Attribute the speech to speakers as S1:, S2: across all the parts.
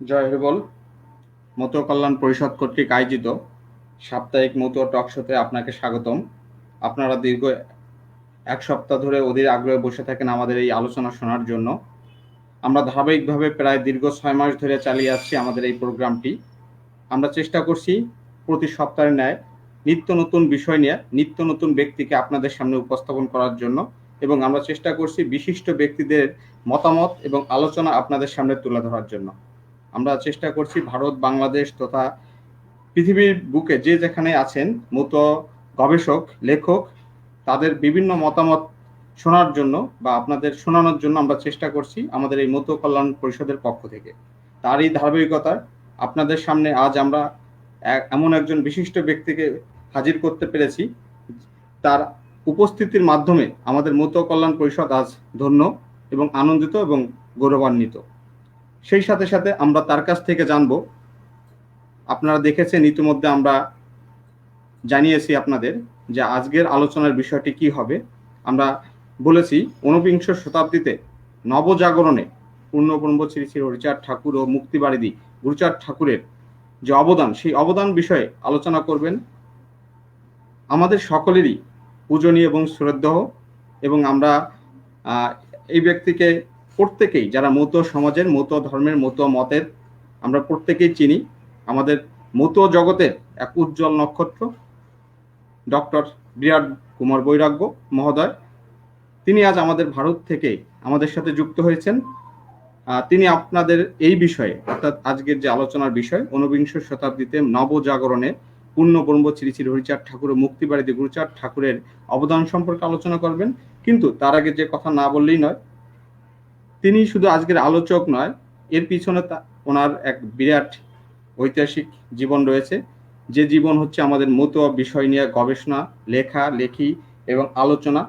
S1: জয় হরিবল। মতুয়া কল্যাণ পরিষদ কর্তৃক আয়োজিত সাপ্তাহিক মতুয়া টক শোতে আপনাকে স্বাগতম। আপনারা দীর্ঘ এক সপ্তাহ ধরে অধীর আগ্রহে বসে থাকেন আমাদের এই আলোচনা শোনার জন্য। আমরা ধারাবাহিকভাবে প্রায় দীর্ঘ 6 মাস ধরে চালিয়ে আসছি আমাদের এই প্রোগ্রামটি। আমরা চেষ্টা করছি প্রতি সপ্তাহের ন্যায় নিত্য নতুন বিষয় নিয়ে নিত্য নতুন ব্যক্তিকে আপনাদের সামনে উপস্থাপন করার জন্য, এবং আমরা চেষ্টা করছি বিশিষ্ট ব্যক্তিদের মতামত এবং আলোচনা আপনাদের সামনে তুলে ধরার জন্য। আমরা চেষ্টা করছি ভারত, বাংলাদেশ তথা পৃথিবীর বুকে যে যেখানে আছেন মতুয়া গবেষক, লেখক, তাদের বিভিন্ন মতামত শোনার জন্য বা আপনাদের শোনানোর জন্য আমরা চেষ্টা করছি আমাদের এই মতুয়া কল্যাণ পরিষদের পক্ষ থেকে। তারই ধারাবাহিকতায় আপনাদের সামনে আজ আমরা এমন একজন বিশিষ্ট ব্যক্তিকে হাজির করতে পেরেছি। তার উপস্থিতির মাধ্যমে আমাদের মতুয়া কল্যাণ পরিষদ আজ ধন্য এবং আনন্দিত এবং গৌরবান্বিত। সেই সাথে সাথে আমরা তার কাছ থেকে জানবো, আপনারা দেখেছেন ইতিমধ্যে আমরা জানিয়েছি আপনাদের যে আজকের আলোচনার বিষয়টি কি হবে। আমরা বলেছি ঊনবিংশ শতাব্দীতে নবজাগরণে পূর্ণব্রহ্ম শ্রী শ্রী হরিচাঁদ ঠাকুর ও মুক্তিবারিধি গুরুচাঁদ ঠাকুরের যে অবদান, সেই অবদান বিষয়ে আলোচনা করবেন আমাদের সকলেরই পূজনীয় এবং শ্রদ্ধেয়। এবং আমরা এই ব্যক্তিকে প্রত্যেকেই, যারা মতুয়া সমাজের, মতুয়া ধর্মের, মতুয়া মতের, আমরা প্রত্যেকেই চিনি। আমাদের মতুয়া জগতের এক উজ্জ্বল নক্ষত্র ডক্টর বিরাট কুমার বৈরাগ্য মহোদয়, তিনি আজ আমাদের ভারত থেকে আমাদের সাথে যুক্ত হয়েছেন। তিনি আপনাদের এই বিষয়ে, অর্থাৎ আজকের যে আলোচনার বিষয় ঊনবিংশ শতাব্দীতে নবজাগরণে পূর্ণব্রহ্ম শ্রী শ্রী হরিচাঁদ ঠাকুর ও মুক্তিবারিধি গুরুচাঁদ ঠাকুরের অবদান সম্পর্কে আলোচনা করবেন। কিন্তু তার আগে যে কথা না বললেই নয়, তিনি শুধু আজকের আলোচক নয়, এর পিছনে ওনার এক বিরাট ঐতিহাসিক জীবন রয়েছে, যে জীবন হচ্ছে আমাদের মতুয়া বিষয় নিয়ে গবেষণা, লেখা লেখি এবং আলোচনা।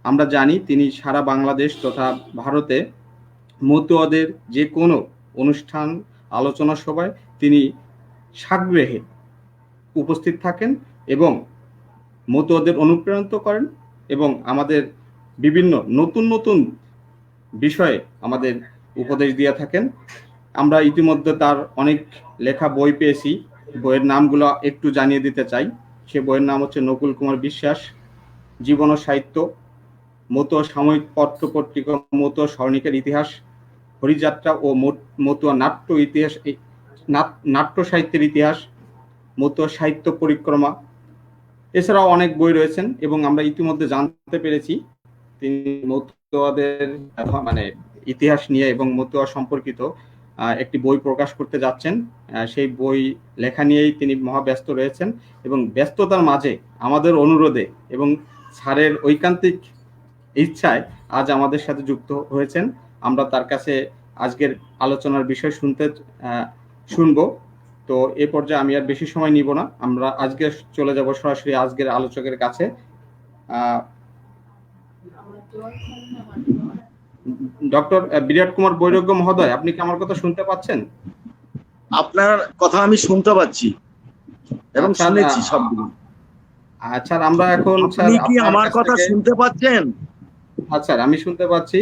S1: আমরা জানি তিনি সারা বাংলাদেশ তথা ভারতে মতুয়াদের যে কোনো অনুষ্ঠান, আলোচনা সভায় তিনি সাগ্রহে উপস্থিত থাকেন এবং মতুয়াদের অনুপ্রাণিত করেন এবং আমাদের বিভিন্ন নতুন নতুন বিষয়ে আমাদের উপদেশ দিয়ে থাকেন। আমরা ইতিমধ্যে তার অনেক লেখা বই পেয়েছি, বইয়ের নামগুলো একটু জানিয়ে দিতে চাই। সে বইয়ের নাম হচ্ছে নকুল কুমার বিশ্বাস জীবন ও সাহিত্য, মতুয়া সাময়িক পত্র পত্রিকা, মতুয়া স্মরণিকের ইতিহাস, হরিযাত্রা ও মতুয়া নাট্য ইতিহাস, নাট্য সাহিত্যের ইতিহাস, মতুয়া সাহিত্য পরিক্রমা। এছাড়াও অনেক বই রয়েছেন এবং আমরা ইতিমধ্যে জানতে পেরেছি তিনি মতুয়াদের মানে ইতিহাস নিয়ে এবং মতুয়া সম্পর্কিত একটি বই প্রকাশ করতে যাচ্ছেন। সেই বই লেখা নিয়েই তিনি মহাব্যস্ত রয়েছেন এবং ব্যস্ততার মাঝে আমাদের অনুরোধে এবং স্যারের ঐকান্তিক ইচ্ছায় আজ আমাদের সাথে যুক্ত হয়েছেন। আমরা তার কাছে আজকের আলোচনার বিষয় শুনবো। তো এ পর্যায়ে আমি আর বেশি সময় নিব না, আমরা আজকে চলে যাব সরাসরি আজকের আলোচকের কাছে। ডক্টর বিরাট কুমার বৈরাগ্য মহোদয়, আপনি কি আমার কথা শুনতে পাচ্ছেন?
S2: আপনার কথা আমি শুনতে পাচ্ছি এবং শুনেছি সবগুলো।
S1: আচ্ছা, আমরা এখন
S2: আপনি কি আমার কথা শুনতে পাচ্ছেন?
S1: আচ্ছা, আমি শুনতে পাচ্ছি।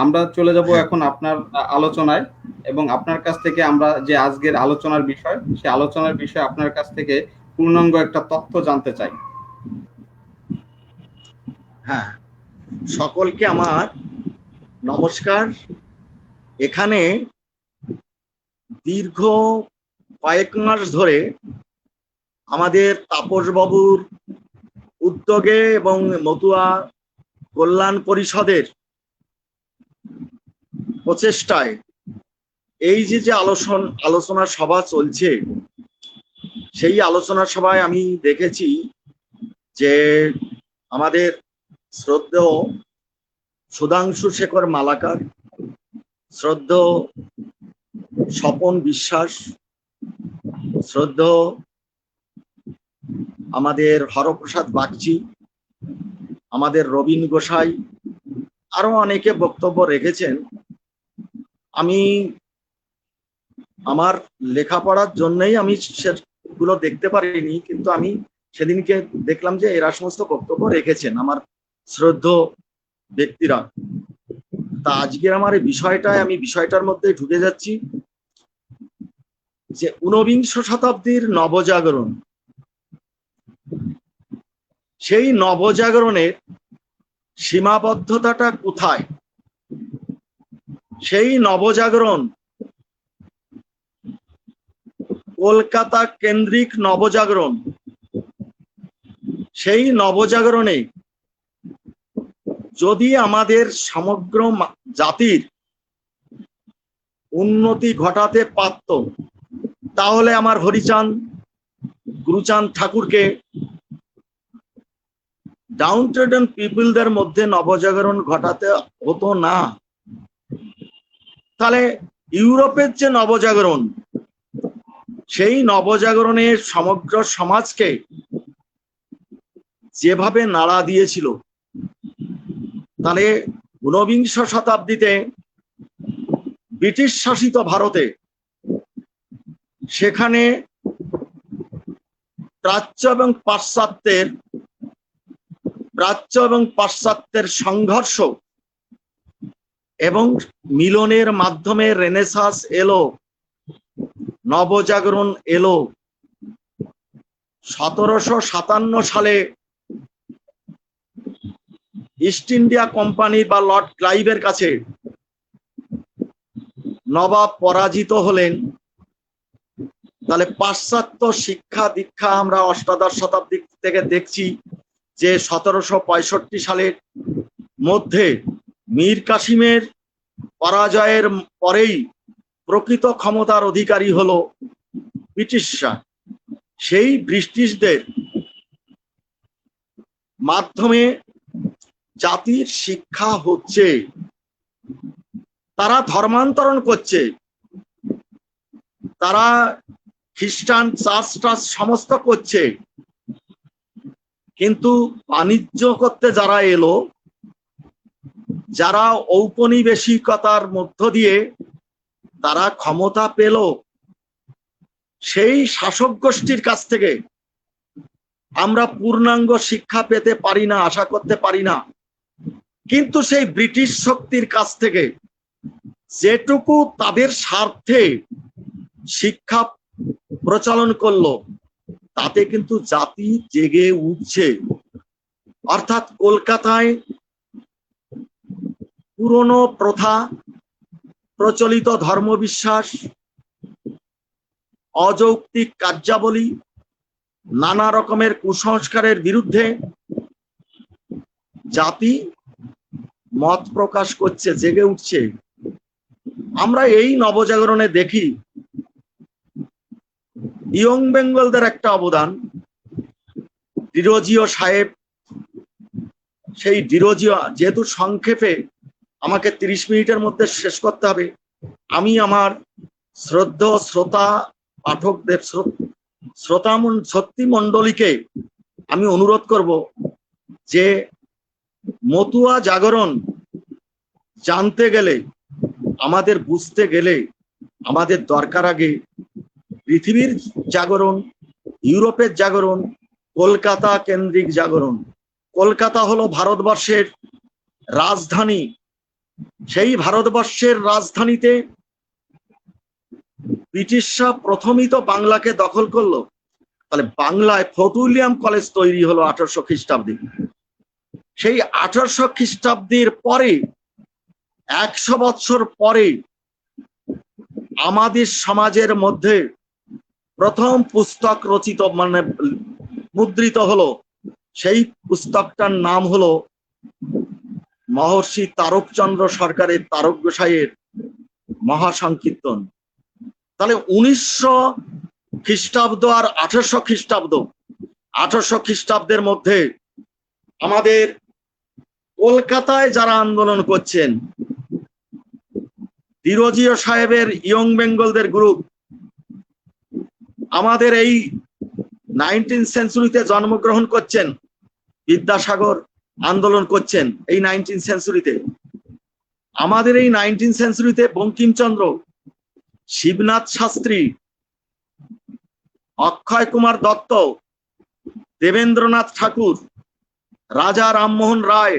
S1: আমরা চলে যাব এখন আপনার আলোচনায় এবং আপনার কাছ থেকে আমরা যে আজকের আলোচনার বিষয়, সেই আলোচনার বিষয়ে আপনার কাছ থেকে পূর্ণাঙ্গ একটা তথ্য জানতে চাই।
S2: হ্যাঁ, সকলকে আমার নমস্কার। এখানে দীর্ঘ কয়েক মাস ধরে আমাদের তাপস বাবুর উদ্যোগে এবং মতুয়া কল্যাণ পরিষদের প্রচেষ্টায় এই যে আলোচনা সভা চলছে, সেই আলোচনা সভায় আমি দেখেছি যে আমাদের শ্রদ্ধেয় সুধাংশু শেখর মালাকার, শ্রদ্ধেয় স্বপন বিশ্বাস, শ্রদ্ধেয় আমাদের হরপ্রসাদ বাগচি, আমাদের রবীন গোসাই, আরো অনেকে বক্তব্য রেখেছেন। আমি আমার লেখাপড়ার জন্যই আমি সেগুলো দেখতে পারিনি, কিন্তু আমি সেদিনকে দেখলাম যে এরা সমস্ত বক্তব্য রেখেছেন আমার শ্রদ্ধেয় ব্যক্তিরা। তা আজকের আমার এই বিষয়টায় আমি বিষয়টার মধ্যে ঢুকে যাচ্ছি। যে ঊনবিংশ শতাব্দীর নবজাগরণ, সেই নবজাগরণের সীমাবদ্ধতাটা কোথায়? সেই নবজাগরণ কলকাতা কেন্দ্রিক নবজাগরণ। সেই নবজাগরণে যদি আমাদের সমগ্র জাতির উন্নতি ঘটাতে পারত, তাহলে আমার হরিচাঁদ গুরুচাঁদ ঠাকুরকে ডাউন ট্রেডন পিপলদের মধ্যে নবজাগরণ ঘটাতে হতো না। তাহলে ইউরোপের যে নবজাগরণ, সেই নবজাগরণের সমগ্র সমাজকে যেভাবে নাড়া দিয়েছিল, তাহলে ঊনবিংশ শতাব্দীতে ব্রিটিশ শাসিত ভারতে সেখানে প্রাচ্য এবং পাশ্চাত্যের সংঘর্ষ এবং মিলনের মাধ্যমে রেনেসাঁস এলো, নবজাগরণ এলো। 1757 সালে ইস্ট ইন্ডিয়া কোম্পানি বা লর্ড ক্লাইভের কাছে নবাব পরাজিত হলেন। তাহলে পাশ্চাত্য শিক্ষা দীক্ষা আমরা অষ্টাদশ শতাব্দী থেকে দেখছি যে 1765 সালের মধ্যে মীর কাসিমের পরাজয়ের পরেই প্রকৃত ক্ষমতার অধিকারী হলো ব্রিটিশরা। সেই ব্রিটিশদের মাধ্যমে জাতির শিক্ষা হচ্ছে, তারা ধর্মান্তরণ করছে, তারা খ্রিস্টান চার্চ টার্চ সমস্ত করছে, কিন্তু বাণিজ্য করতে যারা এলো, যারা ঔপনিবেশিকতার মধ্য দিয়ে তারা ক্ষমতা পেল, সেই শাসক গোষ্ঠীর কাছ থেকে আমরা পূর্ণাঙ্গ শিক্ষা পেতে পারি না, আশা করতে পারি না। কিন্তু সেই ব্রিটিশ শক্তির কাছ থেকে যেটুকু তাদের স্বার্থে শিক্ষা প্রচলন করলো, তাতে কিন্তু জাতি জেগে উঠছে। অর্থাৎ কলকাতায় পুরনো প্রথা, প্রচলিত ধর্মবিশ্বাস, অযৌক্তিক কার্যাবলী, নানা রকমের কুসংস্কারের বিরুদ্ধে জাতি মত প্রকাশ করছে, জেগে উঠছে। আমরা এই নবজাগরণে দেখি ইয়ং বেঙ্গলদের একটা অবদান। ডিরোজিও সাহেব, সেই ডিরোজিও, যেহেতু সংক্ষেপে আমাকে 30 মিনিটের মধ্যে শেষ করতে হবে, আমি আমার শ্রদ্ধেয় শ্রোতা পাঠকদের, শ্রোতী মণ্ডলীকে আমি অনুরোধ করব যে মতুয়া জাগরণ জানতে গেলে, আমাদের বুঝতে গেলে, আমাদের দরকার আগে পৃথিবীর জাগরণ, ইউরোপের জাগরণ, কলকাতা কেন্দ্রিক জাগরণ। কলকাতা হলো ভারতবর্ষের রাজধানী। সেই ভারতবর্ষের রাজধানীতে ব্রিটিশরা প্রথমই তো বাংলাকে দখল করলো। তাহলে বাংলায় ফোর্ট উইলিয়াম কলেজ তৈরি হলো 1800 খ্রিস্টাব্দে। সেই 1800 খ্রিস্টাব্দের পরে 100 বছর পরে আমাদের সমাজের মধ্যে প্রথম পুস্তক রচিত, মানে মুদ্রিত হলো। সেই পুস্তকটার নাম হলো মহর্ষি তারকচন্দ্র সরকারের, তারক গোসাইয়ের মহাসংকীর্তন। তাহলে 1900 খ্রিস্টাব্দ আর 1800 খ্রিস্টাব্দ, 1800 খ্রিস্টাব্দের মধ্যে আমাদের কলকাতায় যারা আন্দোলন করছেন, ডিরোজিও সাহেবের ইয়ং বেঙ্গলদের গ্রুপ, আমাদের এই 19th সেঞ্চুরিতে জন্মগ্রহণ করছেন, বিদ্যাসাগর আন্দোলন করছেন এই 19th সেঞ্চুরিতে। আমাদের এই 19th সেঞ্চুরিতে বঙ্কিমচন্দ্র, শিবনাথ শাস্ত্রী, অক্ষয় কুমার দত্ত, দেবেন্দ্রনাথ ঠাকুর, রাজা রামমোহন রায়,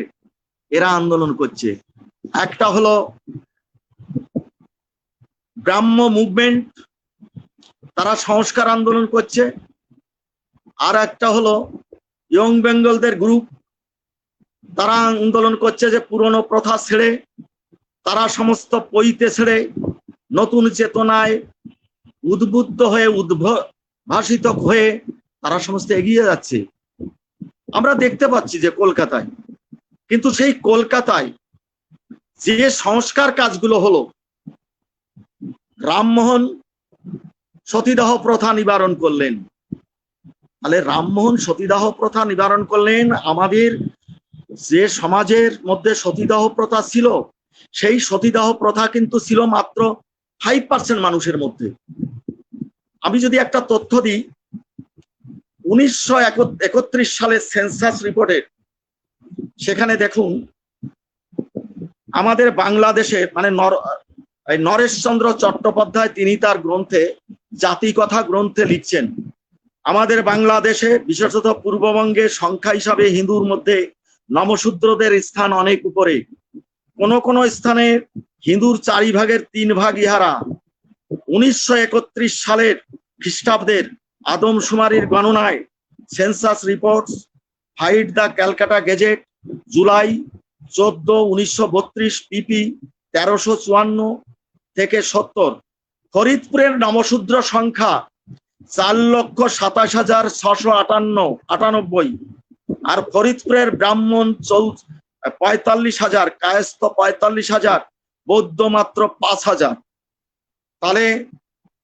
S2: এরা আন্দোলন করছে। একটা হলো ব্রাহ্ম মুভমেন্ট, তারা সংস্কার আন্দোলন করছে। আর একটা হলো ইয়ং বেঙ্গলদের গ্রুপ, তারা আন্দোলন করছে যে পুরনো প্রথা ছেড়ে, তারা সমস্ত পইতে ছেড়ে নতুন চেতনায় উদ্বুদ্ধ হয়ে উদ্ভাসিত হয়ে তারা সমস্ত এগিয়ে যাচ্ছে। আমরা দেখতে পাচ্ছি যে কলকাতায়, কিন্তু সেই কলকাতায় যে সংস্কার কাজগুলো হলো, রামমোহন সতীদাহ প্রথা নিবারণ করলেন। তাহলে রামমোহন সতীদাহ প্রথা নিবারণ করলেন। আমাদের যে সমাজের মধ্যে সতীদাহ প্রথা ছিল, সেই সতীদাহ প্রথা কিন্তু ছিল মাত্র 5% মানুষের মধ্যে। আমি যদি একটা তথ্য দিই, 1931 সালের সেন্সাস রিপোর্টের, সেখানে দেখুন আমাদের বাংলাদেশে মানে নরেশচন্দ্র চট্টোপাধ্যায় তিনি তার গ্রন্থে জাতিকথা গ্রন্থে লিখছেন, আমাদের বাংলাদেশে বিশেষত পূর্ববঙ্গে সংখ্যা হিসাবে হিন্দুর মধ্যে নমশূদ্রদের স্থান অনেক উপরে। কোন কোন স্থানে হিন্দুর 4 ভাগের 3 ভাগ ইহারা। 1931 সালের খ্রিস্টাব্দের আদমশুমারির গণনায় সেন্সাস রিপোর্টস ফাইট the Calcutta Gazette July 14, 1932 p 1354 থেকে 70। ফরিদপুরের নমশূদ্র সংখ্যা 4,27,698, আর ফরিদপুরের ব্রাহ্মণ 45,000, কায়স্থ 45,000, বৌদ্ধ মাত্র 5,000। তাহলে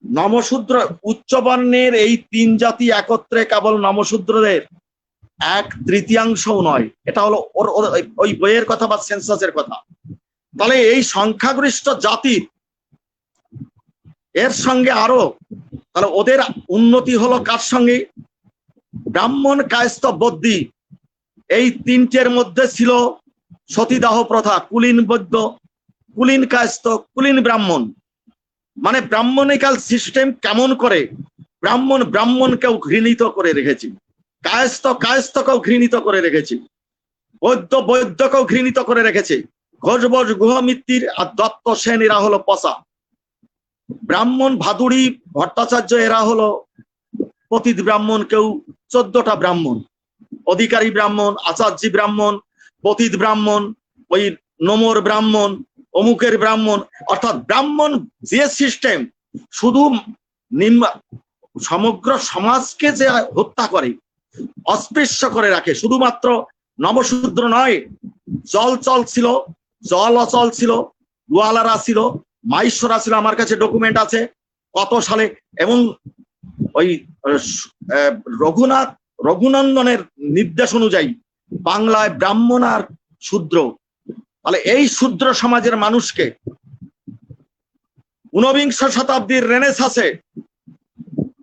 S2: নমশূদ্র উচ্চবর্ণের এই 3 জাতি একত্রে কেবল নমশূদ্রদের 1/3 নয়। এটা হলো ওই বইয়ের কথা বা সেন্সাসের কথা। তাহলে এই সংখ্যাগরিষ্ঠ জাতির এর সঙ্গে আরো, তাহলে ওদের উন্নতি হলো কার সঙ্গে? ব্রাহ্মণ, কায়স্থ, বৌদ্ধি, এই 3টের মধ্যে ছিল সতীদাহ প্রথা। কুলীন বৌদ্ধ, কুলীন কায়স্থ, কুলীন ব্রাহ্মণ। মানে ব্রাহ্মণিকাল সিস্টেম কেমন করে ব্রাহ্মণকেও ঘৃণিত করে রেখেছে, কায়স্থকেও ঘৃণিত করে রেখেছে, বৌদ্ধকেও ঘৃণিত করে রেখেছে। ঘোষবজ, গুহমিত্তির আর দত্ত সেন এরা হলো পচা। ব্রাহ্মণ, ভাদুড়ি, ভট্টাচার্য এরা হলো পতিত ব্রাহ্মণ, কেউ 14টা ব্রাহ্মণ, অধিকারী ব্রাহ্মণ, আচার্যী ব্রাহ্মণ, পতিত ব্রাহ্মণ, ওই নমর ব্রাহ্মণ, অমুকের ব্রাহ্মণ। অর্থাৎ ব্রাহ্মণ যে সিস্টেম শুধু সমগ্র সমাজকে যে হত্যা করে, অস্পৃশ্য করে রাখে। শুধুমাত্র নমশূদ্র নয়, জল ছিল, জল অচল ছিল, গোয়ালারা ছিল, মাইশ্বরা ছিল। আমার কাছে ডকুমেন্ট আছে কত সালে। এবং ওই রঘুনন্দনের নির্দেশ অনুযায়ী বাংলায় ব্রাহ্মণ আর শূদ্র। তাহলে এই শূদ্র সমাজের মানুষকে 19বিংশ শতাব্দীর রেনেসাঁসে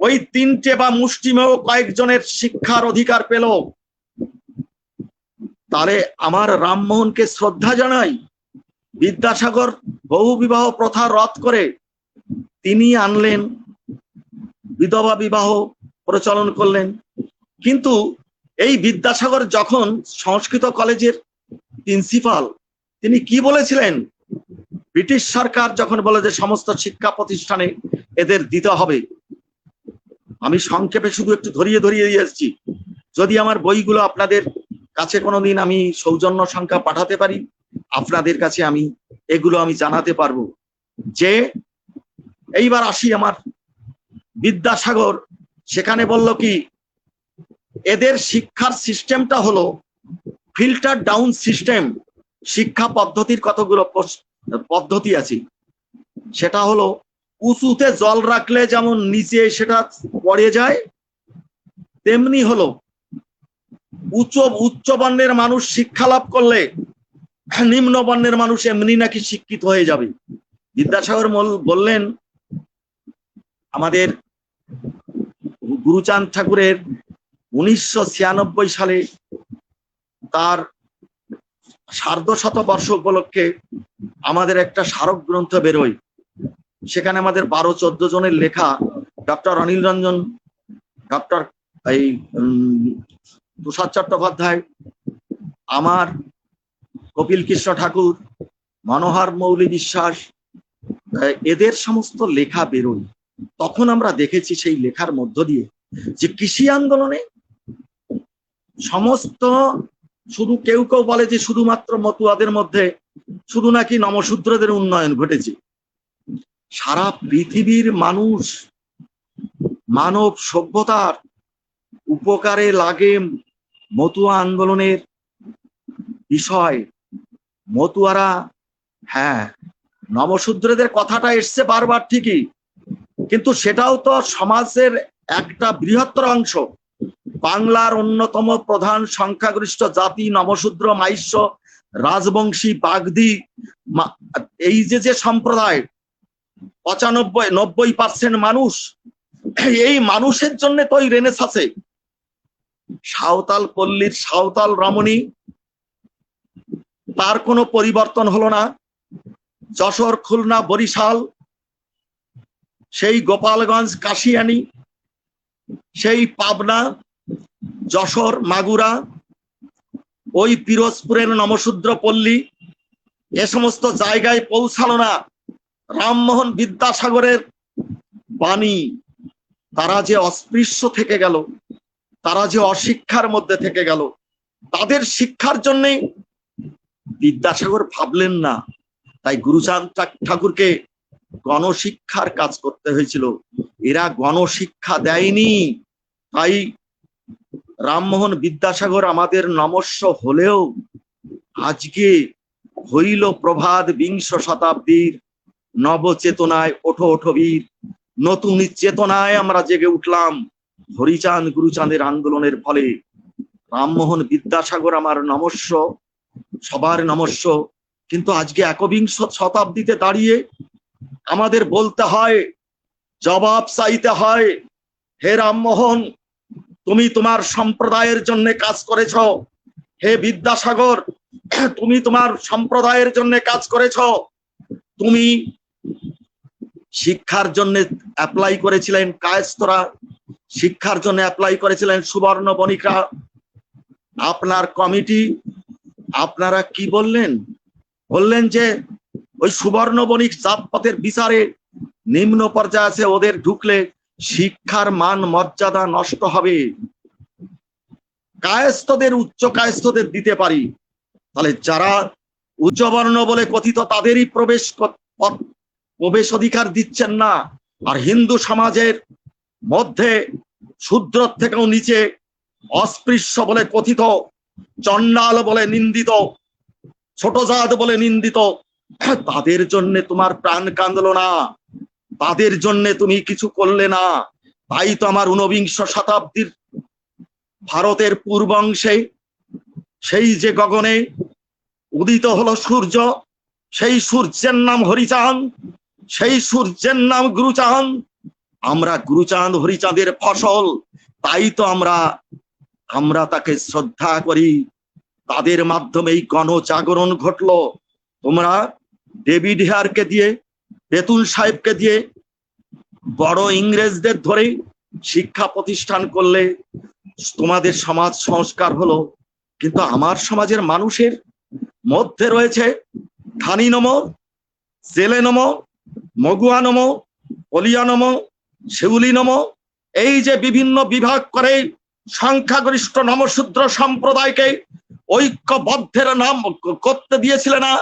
S2: ওই 3টে বা মুষ্টিমেয় কয়েকজনের শিক্ষার অধিকার পেল। তাহলে আমার রামমোহনকে শ্রদ্ধা জানাই। বিদ্যাসাগর বহু বিবাহ প্রথা রদ করে তিনি আনলেন, বিধবা বিবাহ প্রচলন করলেন। কিন্তু এই বিদ্যাসাগর যখন সংস্কৃত কলেজের প্রিন্সিপাল, তিনি কি বলেছিলেন? ব্রিটিশ সরকার যখন বলে যে সমস্ত শিক্ষা প্রতিষ্ঠানে এদের দিতে হবে, আমি সংক্ষেপে শুধু একটু ধরিয়ে দিয়ে এসেছি। যদি আমার বইগুলো আপনাদের কাছে কোনোদিন আমি সৌজন্য সংখ্যা পাঠাতে পারি, আপনাদের কাছে আমি এগুলো আমি জানাতে পারবো। যে এইবার আসি আমার বিদ্যাসাগর, সেখানে বলল কি, এদের শিক্ষার সিস্টেমটা হলো ফিল্টার ডাউন সিস্টেম। শিক্ষা পদ্ধতির কতগুলো পদ্ধতি আছে। সেটা হলো উঁচুতে জল রাখলে যেমন নিচে সেটা পড়ে যায়, তেমনি হলো উচ্চ বর্ণের মানুষ শিক্ষা লাভ করলে নিম্ন বর্ণের মানুষ এমনি নাকি শিক্ষিত হয়ে যাবে। বিদ্যাসাগর বললেন, আমাদের গুরুচাঁদ ঠাকুরের 1996 সালে তার সার্ধশতবর্ষ উপলক্ষে আমাদের একটা স্মারক গ্রন্থ বেরোয়। সেখানে আমাদের 12-14 জনের লেখা, ডক্টর অনিল রঞ্জন, ডক্টর তুষার চট্টোপাধ্যায়, আমার কপিল কৃষ্ণ ঠাকুর, মনোহর মৌলী বিশ্বাস, এদের সমস্ত লেখা বেরোয়। তখন আমরা দেখেছি সেই লেখার মধ্য দিয়ে যে কৃষি আন্দোলনে সমস্ত, শুধু কেউ কেউ বলে যে শুধুমাত্র মতুয়াদের মধ্যে শুধু নাকি নমশূদ্রদের উন্নয়ন ঘটেছে। সারা পৃথিবীর মানুষ, মানব সভ্যতার উপকারে লাগে মতুয়া আন্দোলনের বিষয়। মতুয়ারা, হ্যাঁ, নমশূদ্রদের কথাটা এসছে বারবার ঠিকই, কিন্তু সেটাও তো সমাজের একটা বৃহত্তর অংশ। বাংলার অন্যতম প্রধান সংখ্যাগরিষ্ঠ জাতি নমশূদ্র, মাইশ্য, রাজবংশী, বাগদি, এই যে সম্প্রদায় 95-90% মানুষ, এই মানুষের জন্য তো ওই রেনেসাঁসে সাঁওতাল পল্লীর সাঁওতাল রমণী, তার কোনো পরিবর্তন হলো না। যশোর, খুলনা, বরিশাল, সেই গোপালগঞ্জ, কাশিয়ানী, সেই পাবনা, যশোর, মাগুরা, ওই পিরোজপুরের নমশূদ্র পল্লী, এ সমস্ত জায়গায় পৌঁছালো না রামমোহন বিদ্যাসাগরের বাণী। তারা যে অস্পৃশ্য থেকে গেল, তারা যে অশিক্ষার মধ্যে থেকে গেল, তাদের শিক্ষার জন্যে বিদ্যাসাগর ভাবলেন না। তাই গুরুচাঁদ ঠাকুরকে গণশিক্ষার কাজ করতে হয়েছিল। এরা গণশিক্ষা দেয়নি। তাই রামমোহন বিদ্যাসাগর আমাদের নমস্য হলেও আজকে হইল প্রভাত বিংশ শতাব্দীর নবচেতনায় ওঠো ওঠো বীর। নতুন চেতনায় আমরা জেগে উঠলাম হরিচাঁদ গুরুচাঁদের আন্দোলনের ফলে। রামমোহন বিদ্যাসাগর আমার নমস্য, সবার নমস্য। কিন্তু আজকে একবিংশ শতাব্দীতে দাঁড়িয়ে আমাদের বলতে হয়, জবাব চাইতে হয়, হে রামমোহন, তুমি তোমার সম্প্রদায়ের জন্য কাজ করেছ। হে বিদ্যাসাগর, তুমি তোমার সম্প্রদায়ের জন্য কাজ করেছ। তুমি শিক্ষার জন্য অ্যাপ্লাই করেছিলেন কায়স্থরা, শিক্ষার জন্য অ্যাপ্লাই করেছিলেন সুবর্ণ বণিকরা। আপনার কমিটি, আপনারা কি বললেন? বললেন যে ওই সুবর্ণ বণিক জাতপাতের বিচারে নিম্ন পর্যায়ে আছে, ওদের ঢুকলে শিক্ষার মান মর্যাদা নষ্ট হবে। কায়স্থদের, উচ্চ কায়স্থদের দিতে পারি, তাহলে যারা উচ্চবর্ণ বলে কথিত তাদেরই প্রবেশ অধিকার দিচ্ছেন না। আর হিন্দু সমাজের মধ্যে শূদ্র থেকেও নিচে অস্পৃশ্য বলে কথিত, চণ্ডাল বলে নিন্দিত, ছোট জাত বলে নিন্দিত, তাদের জন্য তোমার প্রাণ কাঁদলো না, তাদের জন্য তুমি কিছু করলে না। তাই তো আমার ঊনবিংশ শতাব্দীর ভারতের পূর্বাংশে সেই যে গগনে উদিত হলো সূর্য, সেই সূর্যের নাম হরিচাঁদ, সেই সূর্যের নাম গুরুচাঁদ। আমরা গুরুচাঁদ হরিচাঁদের ফসল, তাই তো আমরা তাকে শ্রদ্ধা করি। তাদের মাধ্যমে এই গণজাগরণ ঘটলো। তোমরা ডেভিড হেয়ারকে দিয়ে, বেতুল সাহেবকে দিয়ে বড় ইংরেজদের ধরে শিক্ষা প্রতিষ্ঠান করলে, তোমাদের সমাজ সংস্কার হলো। কিন্তু আমার সমাজের মানুষের মধ্যে রয়েছে ধানী নম, জেলে নম, মগুয়া নম, অলিয়া নম, শিউলি নম, এই যে বিভিন্ন বিভাগ করে সংখ্যাগরিষ্ঠ নমশূদ্র সম্প্রদায়কে ঐক্যবদ্ধের নাম করতে দিয়েছিল না।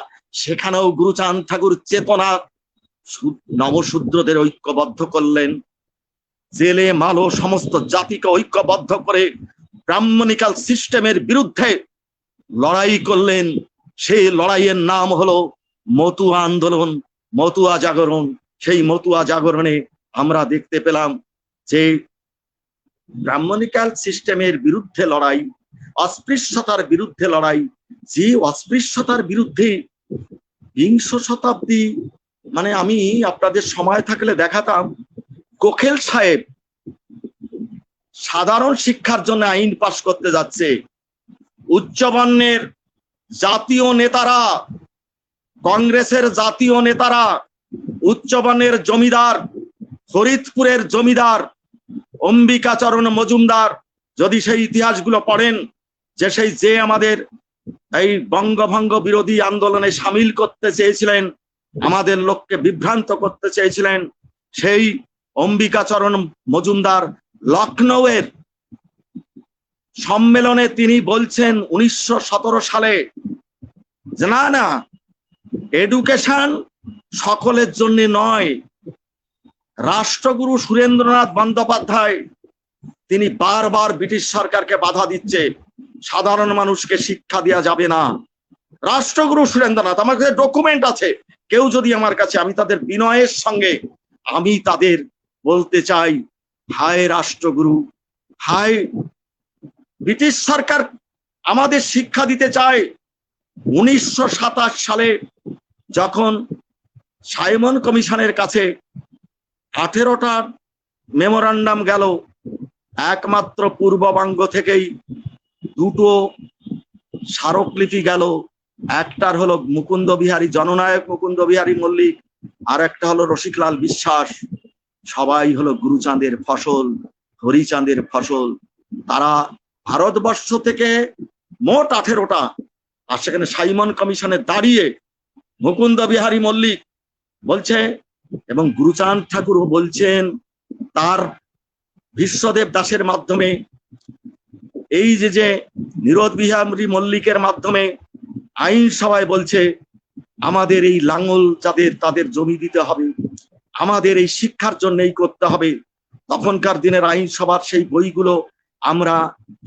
S2: সেখানেও গুরুচাঁদ ঠাকুর চেতনা নমশূদ্রদের ঐক্যবদ্ধ করলেন। জেলে মালো সমস্ত জাতিকে ঐক্যবদ্ধ করে ব্রাহ্মণিকাল সিস্টেমের বিরুদ্ধে লড়াই করলেন। সেই লড়াইয়ের নাম হলো মতুয়া আন্দোলন, মতুয়া জাগরণ। সেই মতুয়া জাগরণে আমরা দেখতে পেলাম যে ব্রাহ্মণিকাল সিস্টেমের বিরুদ্ধে লড়াই, অস্পৃশ্যতার বিরুদ্ধে লড়াই, যে অস্পৃশ্যতার বিরুদ্ধে বিংশ শতাব্দী, মানে আমি আপনাদের সময় থাকলে দেখাতাম, গোখেল সাহেব সাধারণ শিক্ষার জন্য আইন পাশ করতে যাচ্ছে। উচ্চবর্ণের জাতীয় নেতারা, কংগ্রেসের জাতীয় নেতারা, উচ্চবর্ণের জমিদার, ফরিদপুরের জমিদার অম্বিকাচরণ মজুমদার, যদি সেই ইতিহাসগুলো পড়েন, যে আমাদের এই বঙ্গভঙ্গ বিরোধী আন্দোলনে সামিল করতে চেয়েছিলেন, আমাদের লোককে বিভ্রান্ত করতে চেয়েছিলেন, সেই অম্বিকাচরণ মজুমদার লখনৌয়ের সম্মেলনে তিনি বলছেন 1917 সালে যে না না, এডুকেশন সকলের জন্য নয়। রাষ্ট্রগুরু সুরেন্দ্রনাথ বন্দ্যোপাধ্যায় তিনি বারবার ব্রিটিশ সরকারকে বাধা দিচ্ছে, সাধারণ মানুষকে শিক্ষা দেওয়া যাবে না। রাষ্ট্রগুরু সুরেন্দ্রনাথ, আমার কাছে ডকুমেন্ট আছে, কেউ যদি আমার কাছে, আমি তাদের বিনয়ের সঙ্গে আমি তাদের বলতে চাই, হায় রাষ্ট্রগুরু, হায় ব্রিটিশ সরকার আমাদের শিক্ষা দিতে চায়। 1927 সালে যখন সাইমন কমিশনের কাছে 18টা মেমোরান্ডাম গেল, একমাত্র পূর্ববঙ্গ থেকেই 2টো স্মারকলিপি গেল। একটার হলো মুকুন্দ বিহারী, জননায়ক মুকুন্দ বিহারী মল্লিক, আর একটা হলো রসিকলাল বিশ্বাস। সবাই হলো গুরুচাঁদের ফসল, হরিচাঁদের ফসল। তারা ভারতবর্ষ থেকে মোট 18টা, আর সেখানে সাইমন কমিশনে দাঁড়িয়ে মুকুন্দ বিহারী মল্লিক বলছে, এবং গুরুচাঁদ ঠাকুর বলছেন তার বিশ্বদেব দাসের মাধ্যমে, এই যে নীরদ বিহারী মল্লিকের মাধ্যমে আইনসভায় বলছে আমাদের এই লাঙ্গল যাদের তাদের জমি দিতে হবে, আমাদের এই শিক্ষার জন্যই করতে হবে। তখনকার দিনের আইনসভার সেই বইগুলো আমরা,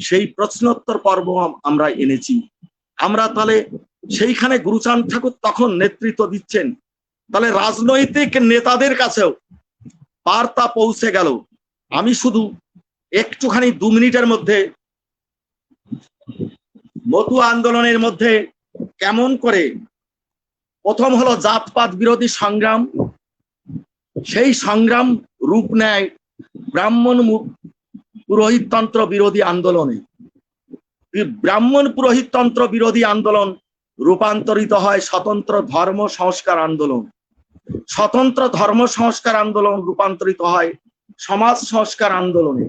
S2: সেই প্রশ্নোত্তর পর্ব আমরা এনেছি। আমরা তাহলে সেইখানে গুরুচাঁদ ঠাকুর তখন নেতৃত্ব দিচ্ছেন। তাহলে রাজনৈতিক নেতাদের কাছেও বার্তা পৌঁছে গেল। আমি শুধু একটুখানি 2 মিনিটের মধ্যে মতুয়া আন্দোলনের মধ্যে কেমন করে প্রথম হলো জাতপাত বিরোধী সংগ্রাম, সেই সংগ্রাম রূপ নেয় ব্রাহ্মণ পুরোহিততন্ত্র বিরোধী আন্দোলনে। ব্রাহ্মণ পুরোহিততন্ত্র বিরোধী আন্দোলন রূপান্তরিত হয় স্বতন্ত্র ধর্ম সংস্কার আন্দোলন। স্বতন্ত্র ধর্ম সংস্কার আন্দোলন রূপান্তরিত হয় সমাজ সংস্কার আন্দোলনে।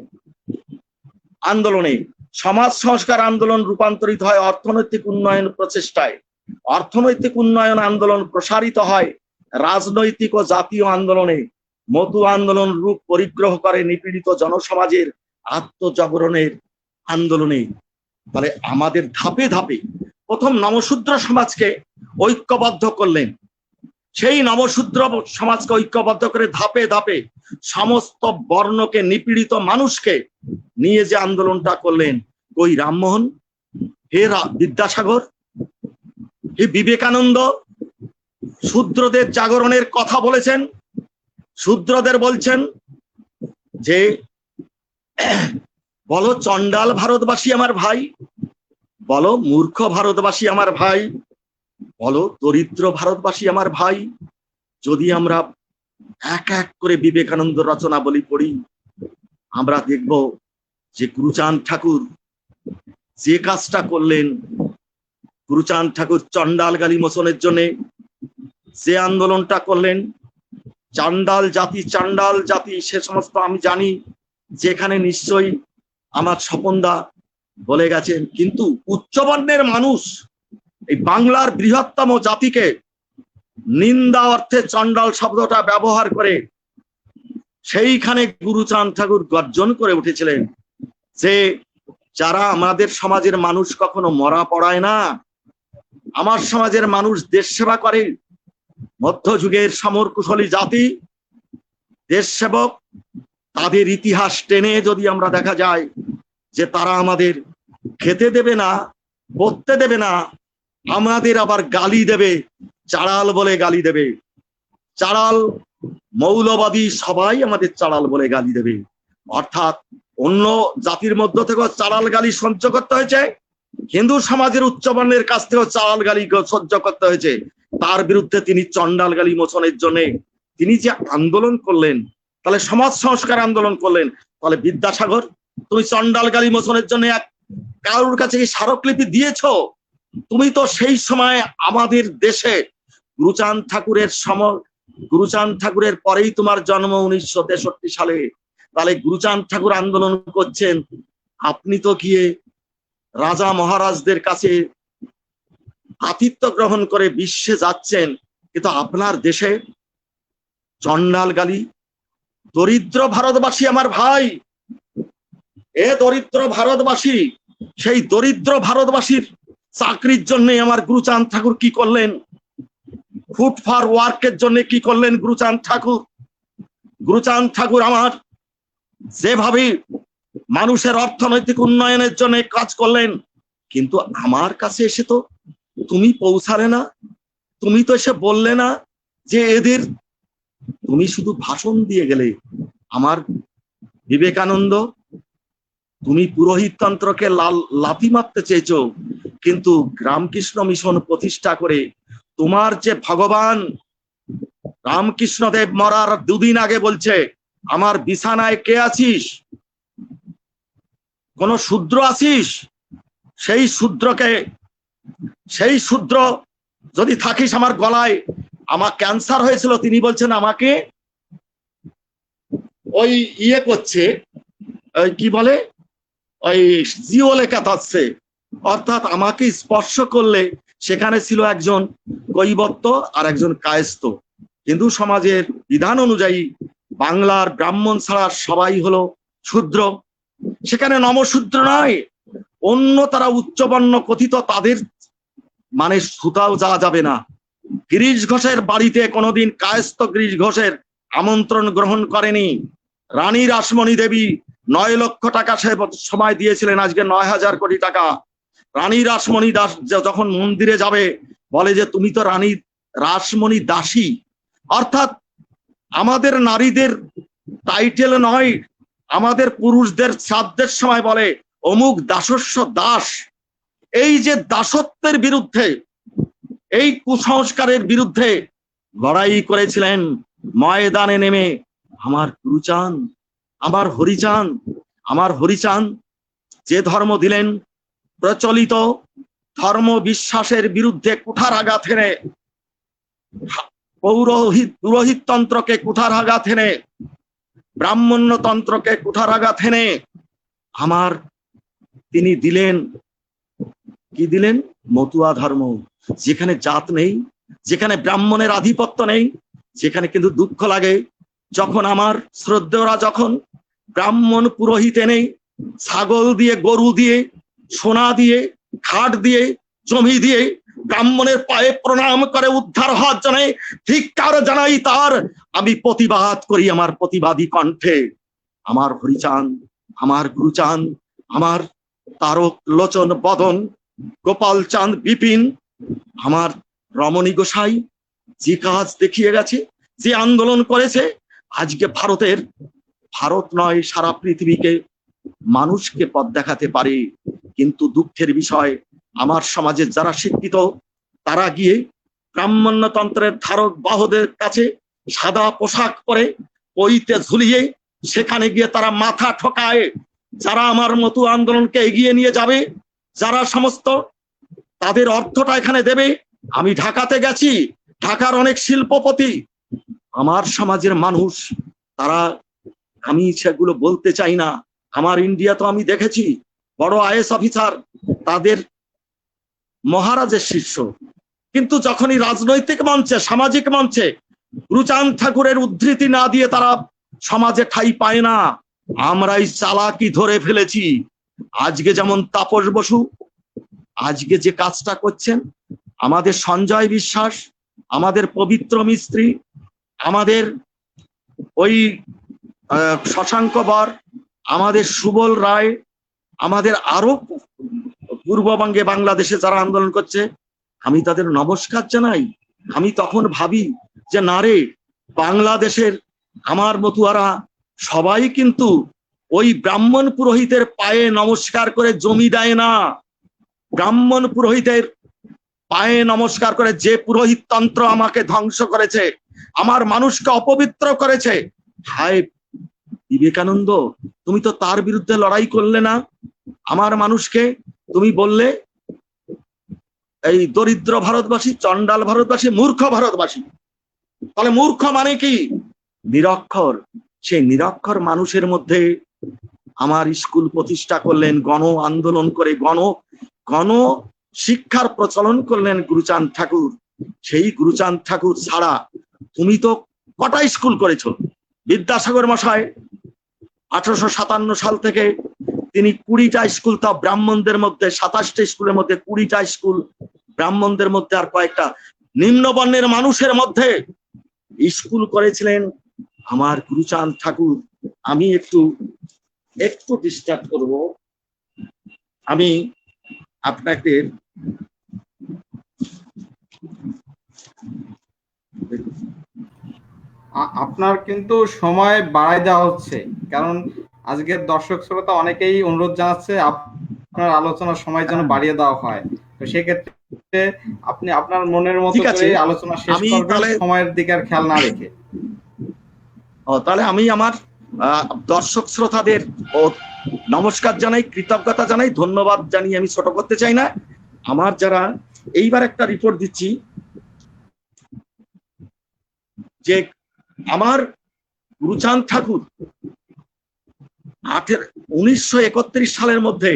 S2: সমাজ সংস্কার আন্দোলন রূপান্তরিত হয় অর্থনৈতিক উন্নয়ন প্রচেষ্টায়। অর্থনৈতিক উন্নয়ন আন্দোলন প্রসারিত হয় রাজনৈতিক ও জাতীয় আন্দোলনে। মতুয়া আন্দোলন রূপ পরিগ্রহ করে নিপীড়িত জনসমাজের আত্মজাগরণের আন্দোলনে। তাহলে আমাদের ধাপে ধাপে প্রথম নমশূদ্র সমাজকে ঐক্যবদ্ধ করলেন, সেই নমশূদ্র সমাজকে ঐক্যবদ্ধ করে ধাপে ধাপে সমস্ত বর্ণকে, নিপীড়িত মানুষকে নিয়ে যে আন্দোলনটা করলেন, ওই রামমোহন, হে বিদ্যাসাগর, হে বিবেকানন্দ শূদ্রদের জাগরণের কথা বলেছেন। শূদ্রদের বলছেন যে বলো চণ্ডাল ভারতবাসী আমার ভাই, বলো মূর্খ ভারতবাসী আমার ভাই, বলো দরিদ্র ভারতবাসী আমার ভাই। যদি আমরা এক এক করে বিবেকানন্দ রচনাবলী পড়ি, আমরা দেখব যে গুরুচাঁদ ঠাকুর যে কাজটা করলেন, গুরুচাঁদ ঠাকুর চণ্ডাল গালি মোচনের জন্য যে আন্দোলনটা করলেন, চান্ডাল জাতি সে সমস্ত আমি জানি, যেখানে নিশ্চয়ই আমার স্বপনদা বলে গেছেন, কিন্তু উচ্চবর্ণের মানুষ এই বাংলার বৃহত্তম জাতিকে নিন্দা অর্থে চণ্ডাল শব্দটা ব্যবহার করে সেইখানে গুরুচাঁদ ঠাকুর গর্জন করে উঠেছিলেন যে যারা আমাদের সমাজের মানুষ কখনো মরা পড়ায় না, আমার সমাজের মানুষ দেশ সেবা করে, মধ্যযুগের সমর কুশলী জাতি, দেশ সেবক, তাদের ইতিহাস টেনে যদি আমরা দেখা যায় যে তারা আমাদের খেতে দেবে না, পড়তে দেবে না, আমাদের আবার গালি দেবে, চাড়াল বলে গালি দেবে। চাড়াল, মৌলবাদী সবাই আমাদের চাড়াল বলে গালি দেবে। অর্থাৎ অন্য জাতির মধ্য থেকেও চাড়াল গালি সহ্য করতে হয়েছে, হিন্দু সমাজের উচ্চবর্ণের কাছ থেকেও চাড়াল গালি সহ্য করতে হয়েছে। তার বিরুদ্ধে তিনি চণ্ডাল গালি মোচনের জন্য তিনি যে আন্দোলন করলেন, তাহলে সমাজ সংস্কার আন্দোলন করলেন। তাহলে বিদ্যাসাগর, তুমি চণ্ডাল গালি মোচনের জন্য কারোর কাছে কি স্মারকলিপি দিয়েছো? তুমি তো সেই সময় আমাদের দেশে গুরুচাঁদ ঠাকুরের পরেই তোমার জন্ম 1963 সালে। তাহলে গুরুচাঁদ ঠাকুর আন্দোলন করছেন, আপনি তো গিয়ে রাজা মহারাজদের কাছে আতিথ্য গ্রহণ করে বিশ্বে যাচ্ছেন, কিন্তু আপনার দেশে চণ্ডাল গালি দরিদ্র ভারতবাসী আমার ভাই, এ দরিদ্র ভারতবাসী, সেই দরিদ্র ভারতবাসীর চাকরির জন্য আমার গুরুচাঁদ ঠাকুর কি করলেন, ফুড ফর ওয়ার্কের জন্য কি করলেন গুরুচাঁদ ঠাকুর। গুরুচাঁদ ঠাকুর আমার যেভাবে মানুষের অর্থনৈতিক উন্নয়নের জন্য কাজ করলেন, কিন্তু আমার কাছে এসে তো তুমি পৌঁছালে না, তুমি তো এসে বললে না যে এদের, তুমি শুধু ভাষণ দিয়ে গেলে। আমার বিবেকানন্দ, তুমি পুরোহিততন্ত্রকে লাথি মারতে চেয়েছো, কিন্তু রামকৃষ্ণ মিশন প্রতিষ্ঠা করে তোমার যে ভগবান রামকৃষ্ণদেব মরার দুদিন আগে বলছে, আমার বিছানায় কে আছিস, কোন শূদ্র আছিস, সেই শূদ্র যদি থাকিস আমার গলায়, আমার ক্যান্সার হয়েছিল, তিনি বলছেন আমাকে ওই ইয়ে করছে, ওই কি বলে, ওই জিওলে কাটাচ্ছে, অর্থাৎ আমাকে স্পর্শ করলে সেখানে ছিল একজন কৈবর্ত আর একজন কায়স্থ। হিন্দু সমাজের বিধান অনুযায়ী বাংলার ব্রাহ্মণ ছাড়া সবাই হলো শূদ্র, সেখানে নমশূদ্র নয়, অন্য তারা উচ্চবর্ণ কথিত, তাদের মানে সুতাও যাওয়া যাবে না। গিরিশ ঘোষের বাড়িতে কোনোদিন কায়স্থ গিরিশ ঘোষের আমন্ত্রণ গ্রহণ করেনি। রানী রাসমণি দেবী 9 লক্ষ টাকা সে সময় দিয়েছিলেন, আজকে 9,000 কোটি টাকা। রানী রাসমণি দাস যখন মন্দিরে যাবে বলে যে তুমি তো রানী রাসমণি দাসী, অর্থাৎ আমাদের নারীদের টাইটেল নয়, আমাদের পুরুষদের শ্রাদ্ধের সময় বলে অমুক দাসস্য দাস। এই যে দাসত্বের বিরুদ্ধে, এই কুসংস্কারের বিরুদ্ধে লড়াই করেছিলেন ময়দানে নেমে আমার গুরুচাঁদ, আমার হরিচাঁদ, যে ধর্ম দিলেন প্রচলিত ধর্ম বিশ্বাসের বিরুদ্ধে কুঠারাঘাত হেনে, পুরোহিততন্ত্রকে কুঠারাঘাত হেনে, ব্রাহ্মণ্যতন্ত্রকে কুঠারাঘাত হেনে আমার তিনি দিলেন, কি দিলেন, মতুয়া ধর্ম, যেখানে জাত নেই, যেখানে ব্রাহ্মণের আধিপত্য নেই। যেখানে কিন্তু দুঃখ লাগে যখন আমার শ্রদ্ধেয়রা যখন ব্রাহ্মণ পুরোহিত নেই, ছাগল দিয়ে, গরু দিয়ে, সোনা দিয়ে, খাট দিয়ে, জমি দিয়ে ব্রাহ্মণের পায়ে প্রণাম করে উদ্ধার হওয়ার জন্য ধিক্কার জানাই তার, আমি প্রতিবাদ করি আমার প্রতিবাদী কণ্ঠে। আমার হরিচাঁদ, আমার গুরুচাঁদ, আমার তারক লোচন বদন গোপাল চাঁদ বিপিন, আমার রমণী গোসাই যে কাজ দেখিয়ে গেছে, যে আন্দোলন করেছে, আজকে ভারত নয় সারা পৃথিবীকে মানুষকে পথ দেখাতে পারে। কিন্তু দুঃখের বিষয়, আমার সমাজের যারা শিক্ষিত তারা গিয়ে ব্রাহ্মণ্যতন্ত্রের ধারক বাহকদের কাছে সাদা পোশাক পরে পইতে ঝুলিয়ে সেখানে গিয়ে তারা মাথা ঠকায়। যারা আমার মতো আন্দোলনকে এগিয়ে নিয়ে যাবে, যারা সমস্ত তাদের অর্থটা এখানে দেবে। আমি ঢাকাতে গেছি, ঢাকার অনেক শিল্পপতি আমার সমাজের মানুষ, তারা, আমি সেগুলো বলতে চাই না, আমার ইন্ডিয়া তো আমি দেখেছি বড় আইএস অফিসার, তাদের মহারাজের শিষ্য, কিন্তু যখনই রাজনৈতিক মঞ্চে, সামাজিক মঞ্চে গুরুচাঁদ ঠাকুরের উদ্ধৃতি না দিয়ে তারা সমাজে ঠাঁই পায় না। আমরাই চালাকি ধরে ফেলেছি। আজকে যেমন তাপস বসু আজকে যে কাজটা করছেন, আমাদের সঞ্জয় বিশ্বাস, আমাদের পবিত্র মিস্ত্রি, আমাদের ওই শশাঙ্ক বর, আমাদের সুবল রায়, আমাদের আরো পূর্ববঙ্গে বাংলাদেশে যারা আন্দোলন করছে, আমি তাদের নমস্কার জানাই। আমি তখন ভাবি যে না রে, বাংলাদেশের আমার মতুয়ারা সবাই কিন্তু ওই ব্রাহ্মণ পুরোহিতের পায়ে নমস্কার করে জমি দেয় না। ব্রাহ্মণ পুরোহিতের পায়ে নমস্কার করে, যে পুরোহিত তন্ত্র আমাকে ধ্বংস করেছে, আমার মানুষকে অপবিত্র করেছে। হায় বিবেকানন্দ, তুমি তো তার বিরুদ্ধে লড়াই করলে না। আমার মানুষকে তুমি বললে এই দরিদ্র ভারতবাসী, চন্ডাল ভারতবাসী, মূর্খ ভারতবাসী। তাহলে মূর্খ মানে কি? নিরক্ষর। সেই নিরক্ষর মানুষের মধ্যে আমার স্কুল প্রতিষ্ঠা করলেন, গণ আন্দোলন করে গণ শিক্ষার প্রচলন করলেন গুরুচাঁদ ঠাকুর। সেই গুরুচাঁদ ঠাকুর ছাড়া তুমি তো কটা স্কুল করেছো? বিদ্যাসাগর মশাই 1857 সাল থেকে তিনি 20টা স্কুল, তা ব্রাহ্মণদের মধ্যে 27টা স্কুলের মধ্যে 20টা স্কুল ব্রাহ্মণদের মধ্যে আর কয়েকটা নিম্নবর্ণের মানুষের মধ্যে স্কুল করেছিলেন আমার গুরুচাঁদ ঠাকুর। আমি একটু ডিস্টার্ব করব, আমি আপনাকে
S1: আপনার কিন্তু সময় বাড়াই দেওয়া হচ্ছে, কারণ আজকের দর্শক শ্রোতা অনেকেই অনুরোধ জানাচ্ছে আপনার আলোচনার সময় যেন বাড়িয়ে দেওয়া হয়। তো সেক্ষেত্রে আপনি আপনার মনের মতো করে আলোচনা শেষ করবেন, সময়ের দিকে আর খেয়াল না রেখে।
S2: তাহলে আমি আমার দর্শক শ্রোতাদের নমস্কার জানাই, কৃতজ্ঞতা জানাই, ধন্যবাদ জানিয়ে আমি ছোট করতে চাই না। আমার যারা এইবার একটা রিপোর্ট দিচ্ছি যে আমার গুরুচাঁদ ঠাকুর 1931 সালের মধ্যে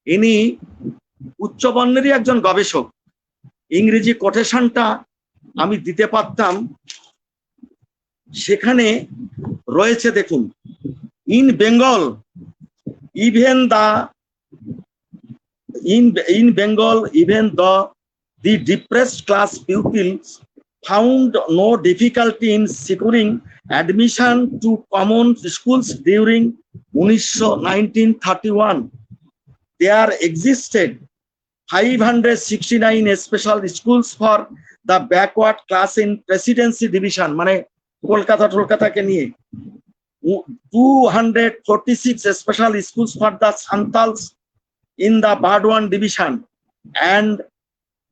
S2: ইনি উচ্চবর্ণেরই একজন গবেষক। ইংরেজি কোটেশনটা আমি দিতে পারতাম, সেখানে রয়েছে দেখুন, in Bengal even the depressed class pupils found no difficulty in securing admission to common schools during 1931. There existed 569 special schools for the backward class in presidency division, মানে কলকাতাকে নিয়ে 246 special schools for the Santals in the Bardwan division and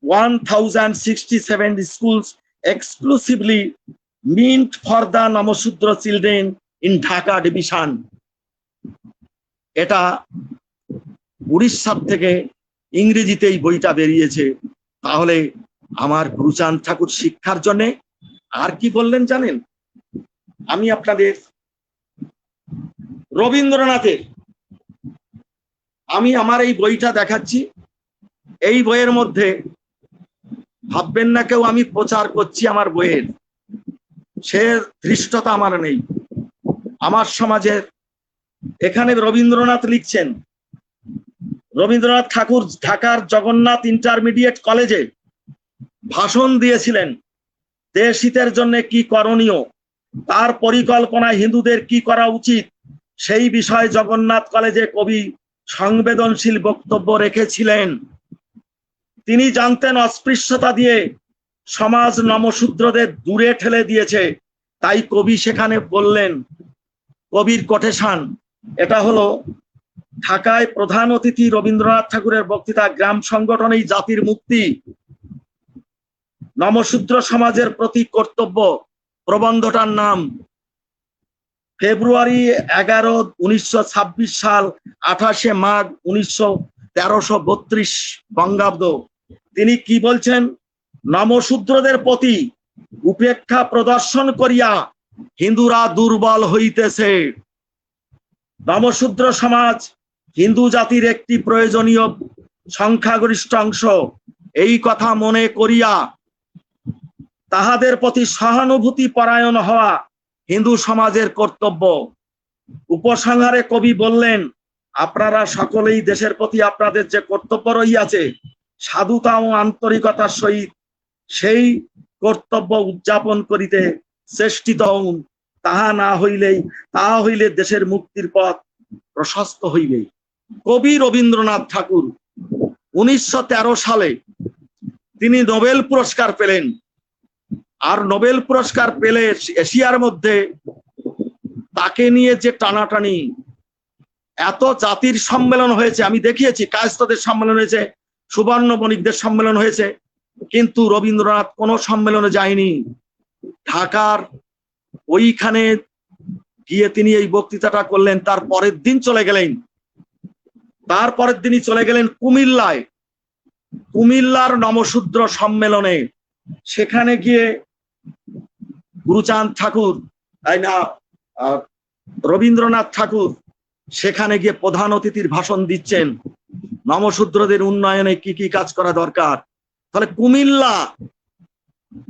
S2: 1067 schools exclusively meant for the Namashudra children in Dhaka division. এটা উড়িষ্যার থেকে ইংরেজিতে এই বইটা বেরিয়েছে। তাহলে আমার গুরুচাঁদ ঠাকুর শিক্ষার জন্য আর কি বললেন জানেন? আমি আপনাদের রবীন্দ্রনাথের, আমি আমার এই বইটা দেখাচ্ছি। এই বইয়ের মধ্যে ভাববেন না কেউ আমি প্রচার করছি আমার বইয়ের, সে ধৃষ্টতা আমার নেই। আমার সমাজের এখানে রবীন্দ্রনাথ লিখছেন, রবীন্দ্রনাথ ঠাকুর ঢাকার জগন্নাথ ইন্টারমিডিয়েট কলেজে ভাষণ দিয়েছিলেন। দেশ হিতের জন্য কি করণীয়, তার পরিকল্পনায় হিন্দুদের কি করা উচিত, সেই বিষয়ে জগন্নাথ কলেজে কবি সংবেদনশীল বক্তব্য রেখেছিলেন। তিনি জানতেন অস্পৃশ্যতা দিয়ে সমাজ নমশূদ্রদের দূরে ঠেলে দিয়েছে, তাই কবি সেখানে বললেন, কবির কোটেশন এটা হলো ঢাকায় প্রধান অতিথি রবীন্দ্রনাথ ঠাকুরের বক্তৃতা, গ্রাম সংগঠনেই জাতির মুক্তি, নমশূদ্র সমাজের প্রতি কর্তব্য। প্রবন্ধটার নাম ফেব্রুয়ারি 11, 1926 সাল, 28 মাঘ 1332 বঙ্গাব্দ। তিনি কি বলছেন? নমশূদ্রদের প্রতি উপেক্ষা প্রদর্শন করিয়া হিন্দুরা দুর্বল হইতেছে। নমশূদ্র সমাজ হিন্দু জাতির একটি প্রয়োজনীয় সংখ্যাগরিষ্ঠ অংশ, এই কথা মনে করিয়া তাহাদের প্রতি সহানুভূতি পরায়ণ হওয়া হিন্দু সমাজের কর্তব্য। উপসংহারে কবি বললেন, আপনারা সকলেই দেশের প্রতি আপনাদের যে কর্তব্য রহিয়াছে, সাধুতা ও আন্তরিকতার সহিত সেই কর্তব্য উদযাপন করিতে চেষ্টিত হউন। তাহা হইলে দেশের মুক্তির পথ প্রশস্ত হইবে। কবি রবীন্দ্রনাথ ঠাকুর 1913 সালে তিনি নোবেল পুরস্কার পেলেন। আর নোবেল পুরস্কার পেলে এশিয়ার মধ্যে তাকে নিয়ে যে টানাটানি, এত জাতির সম্মেলন হয়েছে, আমি দেখিয়েছি, কায়স্থদের সম্মেলন হয়েছে, সুবর্ণ বণিকদের সম্মেলন হয়েছে, কিন্তু রবীন্দ্রনাথ কোনো সম্মেলনে যায়নি। ঢাকার ওইখানে গিয়ে তিনি এই বক্তৃতাটা করলেন, তার পরের দিন চলে গেলেন, তারপরের দিনই চলে গেলেন কুমিল্লায়, কুমিল্লার নমশূদ্র সম্মেলনে। সেখানে গিয়ে গুরুচাঁদ ঠাকুর রবীন্দ্রনাথ ঠাকুর সেখানে গিয়ে প্রধান অতিথির ভাষণ দিচ্ছেন, নমশূদ্রদের উন্নয়নে কি কি কাজ করা দরকার। তাহলে কুমিল্লা,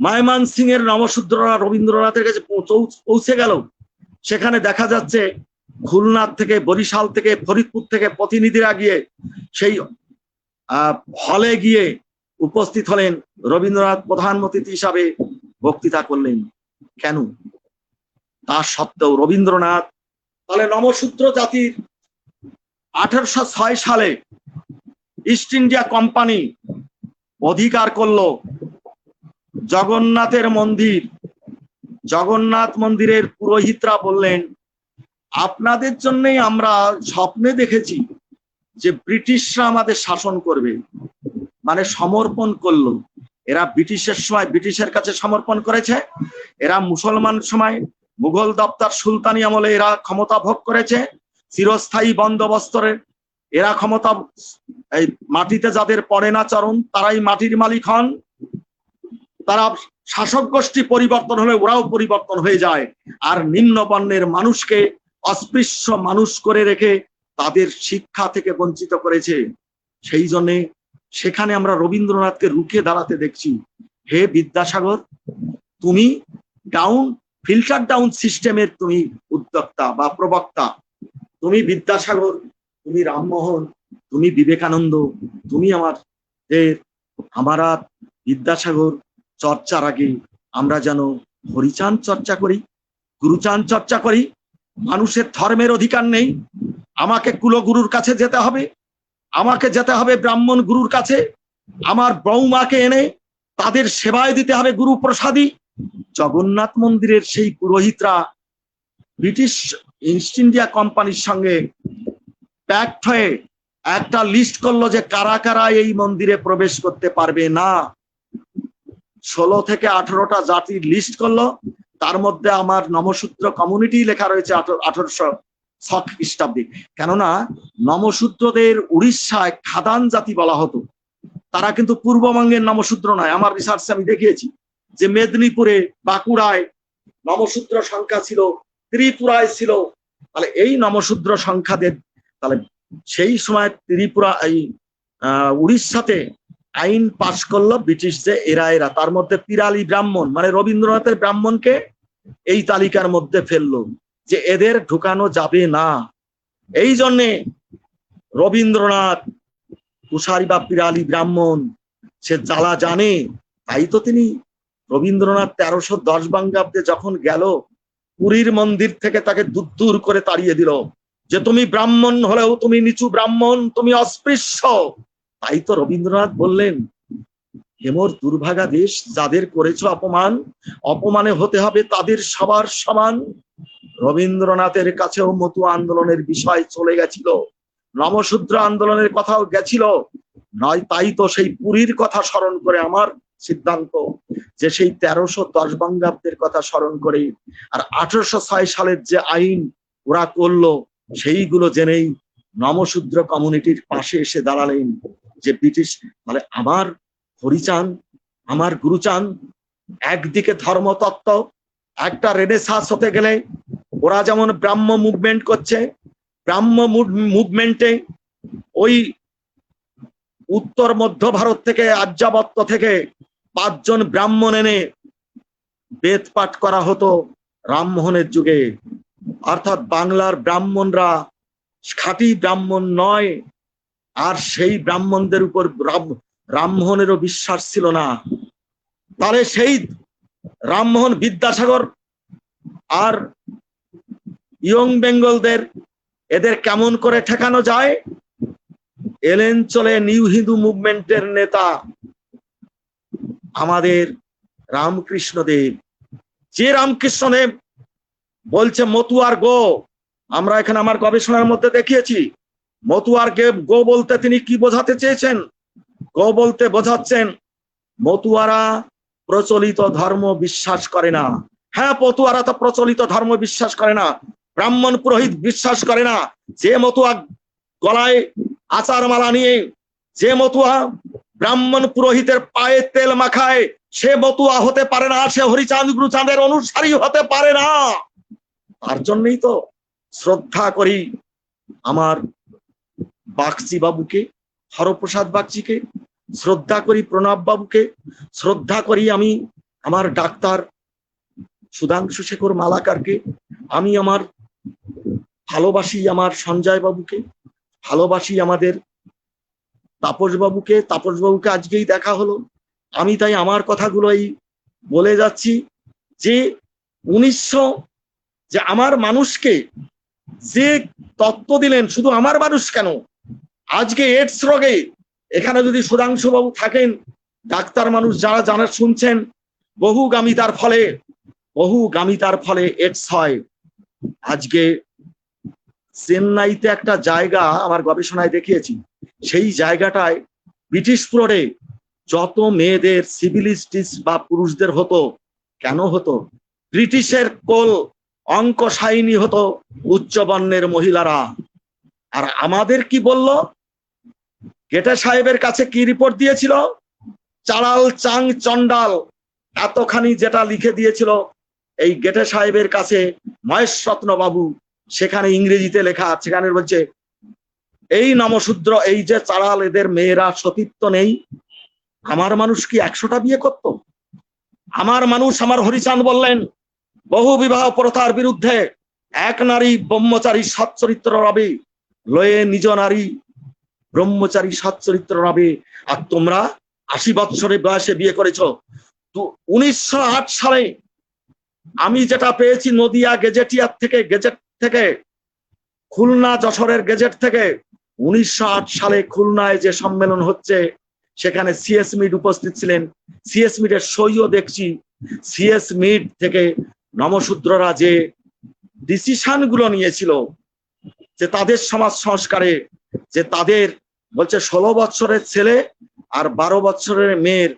S2: ময়মনসিংহের নমশূদ্ররা রবীন্দ্রনাথের কাছে পৌঁছে গেল। সেখানে দেখা যাচ্ছে খুলনা থেকে, বরিশাল থেকে, ফরিদপুর থেকে প্রতিনিধিরা গিয়ে সেই হলে গিয়ে উপস্থিত হলেন, রবীন্দ্রনাথ প্রধান অতিথি হিসাবে বক্তৃতা করলেন। কেন? তা সত্ত্বেও রবীন্দ্রনাথ, তাহলে নমশূদ্র জাতির 1806 সালে ইস্ট ইন্ডিয়া কোম্পানি অধিকার করলো জগন্নাথের মন্দির। জগন্নাথ মন্দিরের পুরোহিতরা বললেন, আপনাদের জন্যই আমরা স্বপ্নে দেখেছি যে ব্রিটিশরা আমাদের শাসন করবে, মানে সমর্পণ করলো। এরা ব্রিটিশের সময় ব্রিটিশের কাছে সমর্পণ করেছে, এরা মুসলমান সময় মুঘল দপ্তর সুলতানি আমলে এরা ক্ষমতা ভোগ করেছে, চিরস্থায়ী বন্দোবস্তরে এরা ক্ষমতা, এই মাটিতে যাদের পড়ে না চরণ তারাই মাটির মালিক হন। তারা শাসক গোষ্ঠী পরিবর্তন হলে ওরাও পরিবর্তন হয়ে যায়, আর নিম্ন বর্ণের মানুষকে অস্পৃশ্য মানুষ করে রেখে তাদের শিক্ষা থেকে বঞ্চিত করেছে। সেই জন্যে সেখানে আমরা রবীন্দ্রনাথকে রুখে দাঁড়াতে দেখছি। হে বিদ্যাসাগর, তুমি ফিল্টার ডাউন সিস্টেমের তুমি উদ্যোক্তা বা প্রবক্তা। তুমি বিদ্যাসাগর, তুমি রামমোহন, তুমি বিবেকানন্দ, তুমি আমরা বিদ্যাসাগর চর্চার আগে আমরা যেন হরিচাঁদ চর্চা করি, গুরুচাঁদ চর্চা করি। মানুষের ধর্মের অধিকার নেই, আমাকে কুলগুরুর কাছে যেতে হবে, আমাকে যেতে হবে ব্রাহ্মণ গুরুর কাছে, আমার বৌমাকে এনে তাদের সেবায় দিতে হবে গুরু প্রসাদী। জগন্নাথ মন্দিরের সেই পুরোহিতরা ব্রিটিশ ইস্ট ইন্ডিয়া কোম্পানির সঙ্গে প্যাক্ট হয়ে একটা লিস্ট করলো যে কারা কারা এই মন্দিরে প্রবেশ করতে পারবে না। 16 থেকে 18টা জাতির লিস্ট করলো, তার মধ্যে আমার নমশূদ্র কমিউনিটি লেখা রয়েছে 1806 খ্রিস্টাব্দে। কেননা নমশূদ্রদের উড়িষ্যায় খাদান জাতি বলা হতো, তারা কিন্তু পূর্ববঙ্গের নমশূদ্র নয়। আমার রিসার্চে আমি দেখিয়েছি যে মেদিনীপুরে, বাঁকুড়ায় নমশূদ্র সংখ্যা ছিল, ত্রিপুরায় ছিল। তাহলে এই নমশূদ্র সংখ্যাদের, তাহলে সেই সময় ত্রিপুরা, এই উড়িষ্যাতে আইন পাশ করলো ব্রিটিশ যে এরা তার মধ্যে পিরালি ব্রাহ্মণ, মানে রবীন্দ্রনাথের ব্রাহ্মণকে এই তালিকার মধ্যে ফেললো যে এদের ঢুকানো যাবে না। এই জন্যে রবীন্দ্রনাথ কুশারি বা পিরালি ব্রাহ্মণ সে জ্বালা জানে, তাই তো তিনি রবীন্দ্রনাথ 1310 বঙ্গাব্দে যখন গেল পুরীর মন্দির থেকে তাকে দূর করে তাড়িয়ে দিল যে তুমি ব্রাহ্মণ হলেও তুমি নিচু ব্রাহ্মণ, তুমি অস্পৃশ্য। তাই তো রবীন্দ্রনাথ বললেন, হেমর দুর্ভাগা দেশ, যাদের করেছ অপমান, অপমানে হতে হবে তাদের সবার সমান। রবীন্দ্রনাথের কাছেও মতুয়া আন্দোলনের বিষয় চলে গেছিল, নমশূদ্র আন্দোলনের কথাও গেছিল নয়। তাই তো সেই পুরীর কথা স্মরণ করে আমার সিদ্ধান্ত যে সেই 1310 বঙ্গাব্দের কথা স্মরণ করে আর 1806 সালের যে আইন ওরা করলো সেইগুলো জেনেই নমশূদ্র কমিউনিটির পাশে এসে দাঁড়ালেন যে ব্রিটিশ, মানে আমার হরিচাঁদ, আমার গুরুচাঁদ একদিকে ধর্মতত্ত্ব, একটা রেনেসাঁস হতে গেলে ওরা যেমন ব্রাহ্ম মুভমেন্ট করছে, ব্রাহ্ম মুভমেন্টে ওই উত্তর মধ্য ভারত থেকে, আর্যাবর্ত থেকে 5 জন ব্রাহ্মণ এনে বেদ পাঠ করা হতো রামমোহনের যুগে। অর্থাৎ বাংলার ব্রাহ্মণরা খাঁটি ব্রাহ্মণ নয়, আর সেই ব্রাহ্মণদের উপর রামমোহনেরও বিশ্বাস ছিল না। তাহলে সেই রামমোহন, বিদ্যাসাগর আর ইয়ং বেঙ্গলদের এদের কেমন করে ঠেকানো যায়? এলেন চলে নিউ হিন্দু মুভমেন্টের নেতা আমাদের রামকৃষ্ণদেব। যে রামকৃষ্ণদেব বলছে মতুয়ার গো, আমরা এখানে আমার গবেষণার মধ্যে দেখিয়েছি, মতুয়ার গো বলতে তিনি কি বোঝাতে চেয়েছেন? গো বলতে বোঝাচ্ছেন মতুয়ারা প্রচলিত ধর্ম বিশ্বাস করে না। হ্যাঁ, পতুয়ারা তো প্রচলিত ধর্ম বিশ্বাস করে না, ব্রাহ্মণ পুরোহিত বিশ্বাস করে না। যে মতুয়া গলায় আচার মালা নিয়ে, যে মতুয়া ব্রাহ্মণ পুরোহিতের পায়ে তেল মাখায়, সে মতুয়া হতে পারে না, সে হরিচাঁদ গুরুচাঁদের অনুসারী হতে পারে না। তার জন্যই তো শ্রদ্ধা করি আমার বাগচি বাবুকে, হরপ্রসাদ বাগচিকে, শ্রদ্ধা করি প্রণব বাবুকে, শ্রদ্ধা করি আমি আমার ডাক্তার সুধাংশু শেখর মালাকারকে, আমি আমার ভালোবাসি আমার সঞ্জয় বাবুকে, ভালোবাসি আমাদের তাপস বাবুকে আজকেই দেখা হলো। আমি তাই আমার কথাগুলোই বলে যাচ্ছি যে 1900 যে আমার মানুষকে যে তত্ত্ব দিলেন, শুধু আমার মানুষ কেন, আজকে এইডস রোগে এখানে যদি সুধাংশু বাবু থাকেন, ডাক্তার মানুষ যারা জানা শুনছেন, বহুগামিতার ফলে এইডস হয়। আজকে চেন্নাইতে একটা জায়গা আমার গবেষণায় দেখিয়েছি, সেই জায়গাটায় ব্রিটিশ পিরিয়ডে যত মেয়েদের সিভিলিস্টিস বা পুরুষদের হতো, কেন হতো? ব্রিটিশের কোল অঙ্ক সাইনি হতো উচ্চ বর্ণের মহিলারা। আর আমাদের কি বলল? গেটা সাহেবের কাছে কি রিপোর্ট দিয়েছিল? চাড়াল চাং চন্ডাল এতখানি যেটা লিখে দিয়েছিল এই গেটে সাহেবের কাছে মহেশরত্ন বাবু, সেখানে ইংরেজিতে লেখা, সেখানে বলছে এই নমশূদ্র, এই যে চাড়াল, এদের মেয়েরা সতীত্ব নেই। আমার মানুষ কি 100টা বিয়ে করত? আমার মানুষ, আমার হরিচাঁদ বললেন বহু বিবাহ প্রথার বিরুদ্ধে এক নারী ব্রহ্মচারী সচ্চরিত্র রবে, লয়ে নিজ নারী ব্রহ্মচারী সচ্চরিত্র রবে। আর তোমরা 80 বৎসরের বয়সে বিয়ে করেছো। 1908 সালে আমি যেটা পেয়েছি নদিয়া গেজেট থেকে, খুলনা যশোরের গেজেট থেকে, 1908 সালে খুলনায় যে সম্মেলন হচ্ছে সেখানে সিএস মিড উপস্থিত ছিলেন। সিএস মিডের সইও দেখছি। সিএস মিড থেকে নমশূদ্ররা যে ডিসিশন গুলো নিয়েছিল যে তাদের সমাজ সংস্কারে, যে তাদের বলছে 16 বছরের ছেলে আর 12 বছরের মেয়ের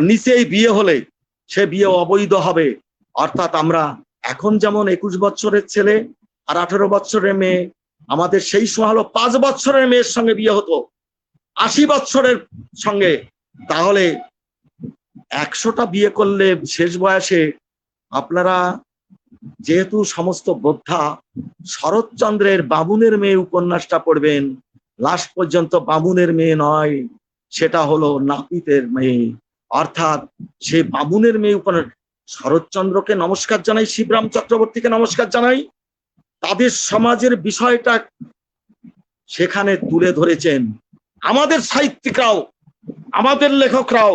S2: নিচেই বিয়ে হলে সে বিয়ে অবৈধ হবে। অর্থাৎ আমরা এখন যেমন 21 বছরের ছেলে আর 18 বছরের মেয়ে, আমাদের সেই সময় হলো 5 বছরের মেয়ের সঙ্গে বিয়ে হতো 80 বছরের সঙ্গে। তাহলে 100টা বিয়ে করলে শেষ বয়সে আপনারা, যেহেতু সমস্ত বোদ্ধা, শরৎচন্দ্রের বামুনের মেয়ে উপন্যাসটা পড়বেন, লাস্ট পর্যন্ত বামুনের মেয়ে নয়, সেটা হলো নাপিতের মেয়ে। অর্থাৎ সে বামুনের মেয়ে উপন্যাস। শরৎচন্দ্রকে নমস্কার জানাই, শিবরাম চক্রবর্তীকে নমস্কার জানাই, তাদের সমাজের বিষয়টা সেখানে তুলে ধরেছেন। আমাদের সাহিত্যিকরাও, আমাদের লেখকরাও,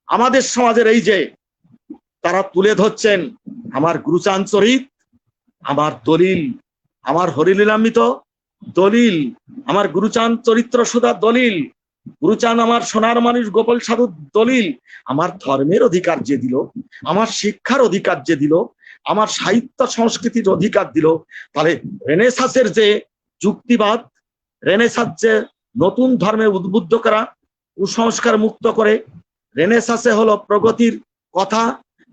S2: আমাদের সমাজের এই যে তারা তুলে ধরছেন আমার গুরুচাঁদ চরিত, আমার দলিল, আমার হরিলীলামৃত দলিল, আমার গুরুচাঁদ চরিত্র সুধা দলিল, গুরুচাঁদ আমার সোনার মানুষ গোপাল সাধু দলিল, আমার ধর্মের অধিকার যে দিল, আমার শিক্ষার অধিকার যে দিল, আমার সাহিত্য সংস্কৃতির অধিকার দিল। তাহলে রেনেসাঁসের যে যুক্তিবাদ, রেনেসাঁস যে নতুন ধর্মে উদ্বুদ্ধ করা, কুসংস্কার মুক্ত করে, রেনেসাঁসে হলো প্রগতির কথা।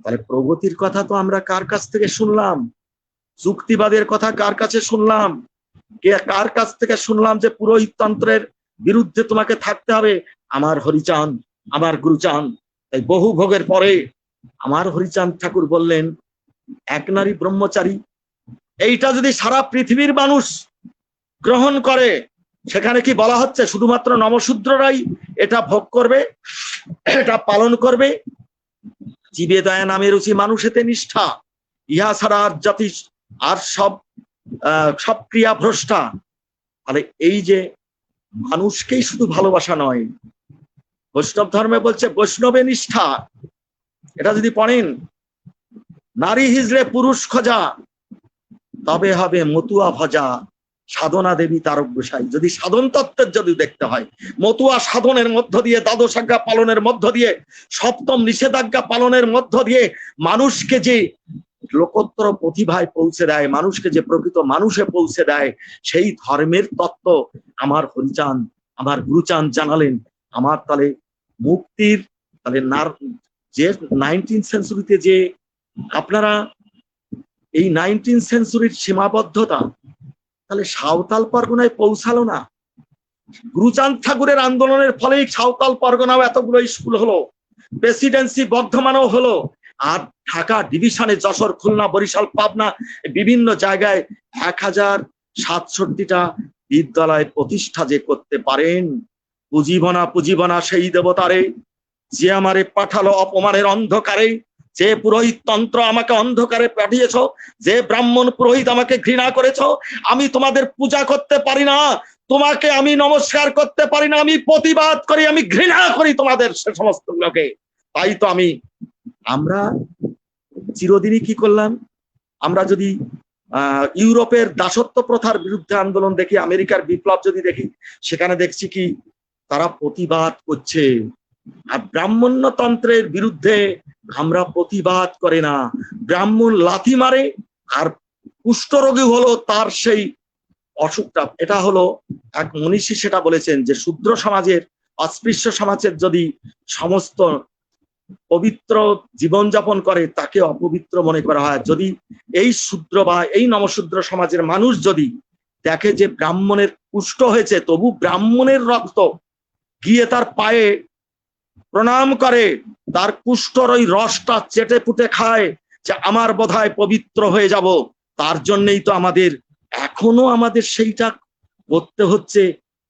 S2: তাহলে প্রগতির কথা তো আমরা কার কাছ থেকে শুনলাম? যুক্তিবাদের কথা কার কাছে শুনলাম? কার কাছ থেকে শুনলাম যে পুরোহিততন্ত্রের বিরুদ্ধে তোমাকে থাকতে হবে? আমার হরিচাঁদ, আমার গুরুচাঁদ। তাই বহু ভোগের পরে আমার হরিচাঁদ ঠাকুর বললেন এক নারী ব্রহ্মচারী। এইটা যদি সারা পৃথিবীর মানুষ গ্রহণ করে, সেখানে কি বলা হচ্ছে শুধুমাত্র নমশূদ্ররাই এটা ভোগ করবে, এটা পালন করবে? জীবে দয়া নামে রুচি মানুষেতে নিষ্ঠা, ইহা ছাড়া আর জাতি আর সব ক্রিয়া ভ্রষ্টা। তাহলে এই যে মানুষকেই শুধু ভালোবাসা নয়, বৈষ্ণব ধর্মে বলছে বৈষ্ণবে নিষ্ঠা। এটা যদি পড়েন, নারী হিজড়ে পুরুষ খোঁজা, তবে হবে মতুয়া ভজা, সাধনা দেবী তারক গোসাই। যদি সাধন তত্ত্বের যদি দেখতে হয়, মতুয়া সাধনের মধ্য দিয়ে, দ্বাদশ আজ্ঞা পালনের মধ্য দিয়ে, সপ্তম নিষেধাজ্ঞা পালনের মধ্য দিয়ে মানুষকে যে লোকোত্তর প্রতিভায় পৌঁছে দেয়, মানুষকে যে প্রকৃত মানুষে পৌঁছে দেয়, সেই ধর্মের তত্ত্ব আমার হরিচাঁদ, আমার গুরুচাঁদ জানালেন। আমার তাহলে মুক্তির, তাহলে যে 19th সেঞ্চুরিতে যে আপনারা এই 19th সেঞ্চুরির সীমাবদ্ধতা তাহলে সাঁওতাল পরগনায় পৌঁছালো না। গুরুচাঁদ ঠাকুরের আন্দোলনের ফলেই সাঁওতাল পরগনাও এতগুলো স্কুল হলো, প্রেসিডেন্সি বর্ধমানও হলো। আর ঢাকা ডিভিশনে যশোর, খুলনা, বরিশাল, পাবনা বিভিন্ন জায়গায় 1067টা বিদ্যালয় প্রতিষ্ঠা যে করতে পারেন, পুজিব না সেই দেবতারে, যে আমারে পাঠালো অপমানের অন্ধকারে, যে পুরোহিত তন্ত্র আমাকে অন্ধকারে পাঠিয়েছ, যে ব্রাহ্মণ পুরোহিত আমাকে ঘৃণা করেছ, আমি তোমাদের পূজা করতে পারি না, তোমাকে আমি নমস্কার করতে পারি না, আমি প্রতিবাদ করি, আমি ঘৃণা করি তোমাদের সে সমস্ত লোকে। তাই তো আমরা চিরদিনই কি করলাম, আমরা যদি ইউরোপের দাসত্ব প্রথার বিরুদ্ধে আন্দোলন দেখি, আমেরিকার বিপ্লব যদি দেখি, সেখানে দেখছি কি তারা প্রতিবাদ করছে। আর ব্রাহ্মণ্যতন্ত্রের বিরুদ্ধে আমরা প্রতিবাদ করে না, ব্রাহ্মণ লাথি মারে আর কুষ্ঠরোগী হলো তার সেই অসুখটা। এটা হলো এক মনীষী সেটা বলেছেন যে শূদ্র সমাজের, অস্পৃশ্য সমাজের যদি সমস্ত পবিত্র জীবনযাপন করে তাকে অপবিত্র মনে করা হয়। যদি এই শূদ্র বা এই নমশূদ্র সমাজের মানুষ যদি দেখে যে ব্রাহ্মণের কুষ্ঠ হয়েছে, তবু ব্রাহ্মণের রক্ত গিয়ে তার পায়ে প্রণাম করে, তার কুষ্ঠর ওই রসটা চেটে পুটে খায়, যে আমার বোধহয় পবিত্র হয়ে যাব, তার জন্যই তো এখনো আমাদের সেইটা করতে হচ্ছে,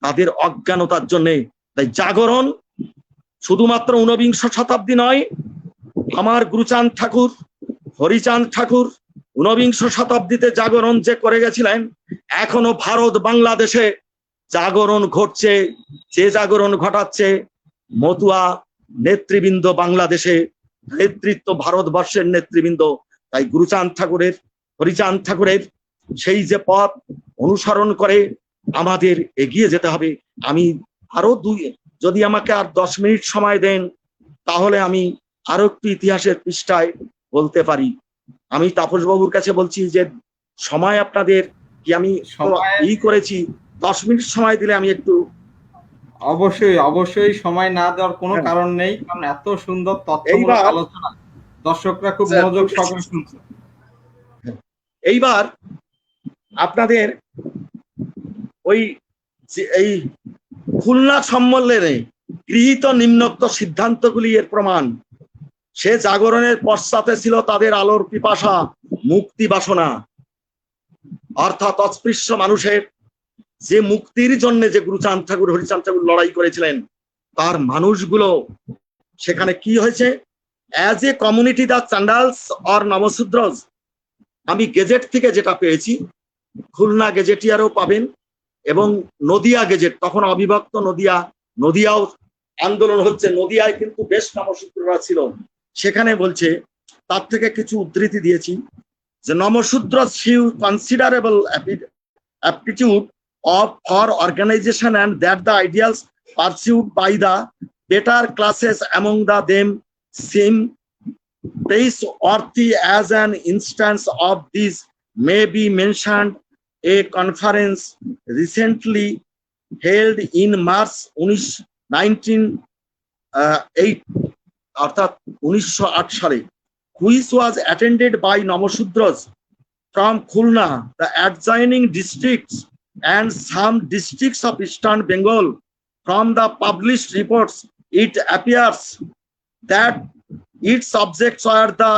S2: তাদের অজ্ঞানতার জন্যে। তাই জাগরণ শুধুমাত্র ঊনবিংশ শতাব্দী নয়, আমার গুরুচাঁদ ঠাকুর, হরিচাঁদ ঠাকুর ঊনবিংশ শতাব্দীতে জাগরণ যে করে গেছিলেন, এখনো ভারত বাংলাদেশে জাগরণ ঘটছে। যে জাগরণ ঘটাচ্ছে মতুয়া নেতৃবৃন্দ, বাংলাদেশে নেতৃত্ব, ভারতবর্ষের নেতৃবৃন্দ। তাই গুরুচাঁদ ঠাকুরের, হরিচাঁদ ঠাকুরের সেই যে পথ অনুসরণ করে আমাদের এগিয়ে যেতে হবে। আমি আরো যদি আমাকে আর 10 মিনিট সময় দেন, তাহলে আমি আরো একটু ইতিহাসের পৃষ্ঠায় বলতে পারি। আমি তাপস বাবুর কাছে বলছি যে সময় আপনাদের কি, আমি করেছি 10 মিনিট সময় দিলে আমি একটু।
S1: অবশ্যই অবশ্যই, সময় না দেওয়ার কোনো কারণ নেই, কারণ এত সুন্দর তথ্যমূলক আলোচনা, দর্শকরা খুব মনোযোগ সহকারে শুনছে।
S2: এইবার আপনাদের এই খুলনা সম্মেলনে গৃহীত নিম্নোক্ত সিদ্ধান্তগুলি এর প্রমাণ। সে জাগরণের পশ্চাতে ছিল তাদের আলোর পিপাসা, মুক্তি বাসনা, অর্থাৎ অস্পৃশ্য মানুষের যে মুক্তির জন্য যে গুরুচাঁদ ঠাকুর, হরিচাঁদ ঠাকুর লড়াই করেছিলেন, তার মানুষগুলো সেখানে কি হয়েছে, as a community the Chandals or Namasudras, আমি গেজেট থেকে যেটা পেয়েছি, খুলনা গেজেটিয়ারও পাবেন এবং নদিয়া গেজেট, তখন অবিভক্ত নদিয়াও আন্দোলন হচ্ছে, নদিয়ায় কিন্তু বেশ নমশূদ্ররা ছিল, সেখানে বলছে, তার থেকে কিছু উদ্ধৃতি দিয়েছি, যে Namasudra show considerable aptitude for organization and that the ideals pursued by the better classes among them seem praiseworthy. As an instance of this may be mentioned a conference recently held in March 1908 অর্থাৎ 1908 সালে, which was attended by Namashudras from Khulna, the adjoining districts, and some districts of Eastern Bengal. From the published reports, it appears that its subjects were the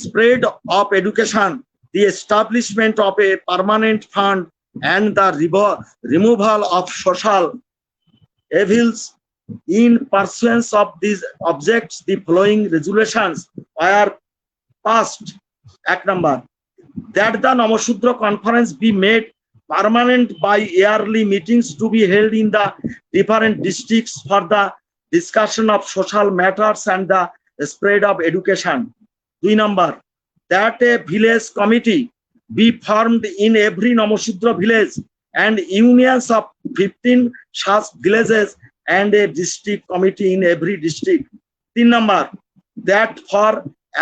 S2: spread of education, the establishment of a permanent fund, and the removal of social evils. In pursuance of these objects, the following resolutions were passed. Act number, that the Namashudra conference be made permanent by yearly meetings to be held in the different districts for the discussion of social matters and the spread of education. 2 number, that a village committee be formed in every Namashudra village and unions of 15 such villages and a district committee in every district. 3 number, that for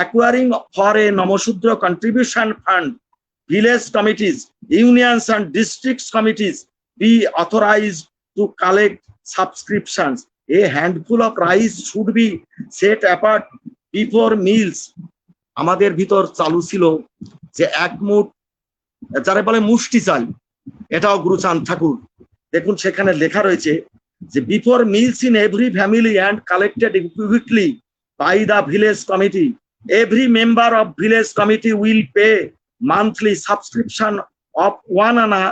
S2: acquiring for a Namashudra contribution fund, village committees, unions and district committees be authorized to collect subscriptions. A handful of rice should be set apart before meals. আমাদের ভিতর চালু ছিল যে এক মুঠ, যারা বলে মুষ্টি চাল, এটাও গুরুচাঁদ ঠাকুর, দেখুন সেখানে লেখা রয়েছে যে before meals in every family and collected equitably by the village committee, every member of village committee will pay monthly subscription of 1 anna,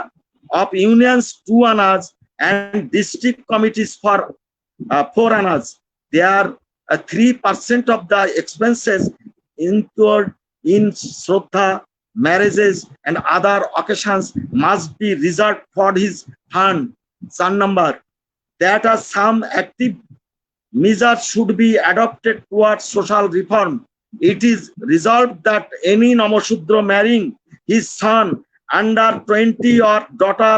S2: of unions 2 annas, and district committees for 4 annas. They are 3% of the expenses incurred in Shraddha, marriages, and other occasions must be reserved for his fund. Son number, that are some active measures should be adopted towards social reform. It is resolved that any Namashudra marrying his son under 20 or daughter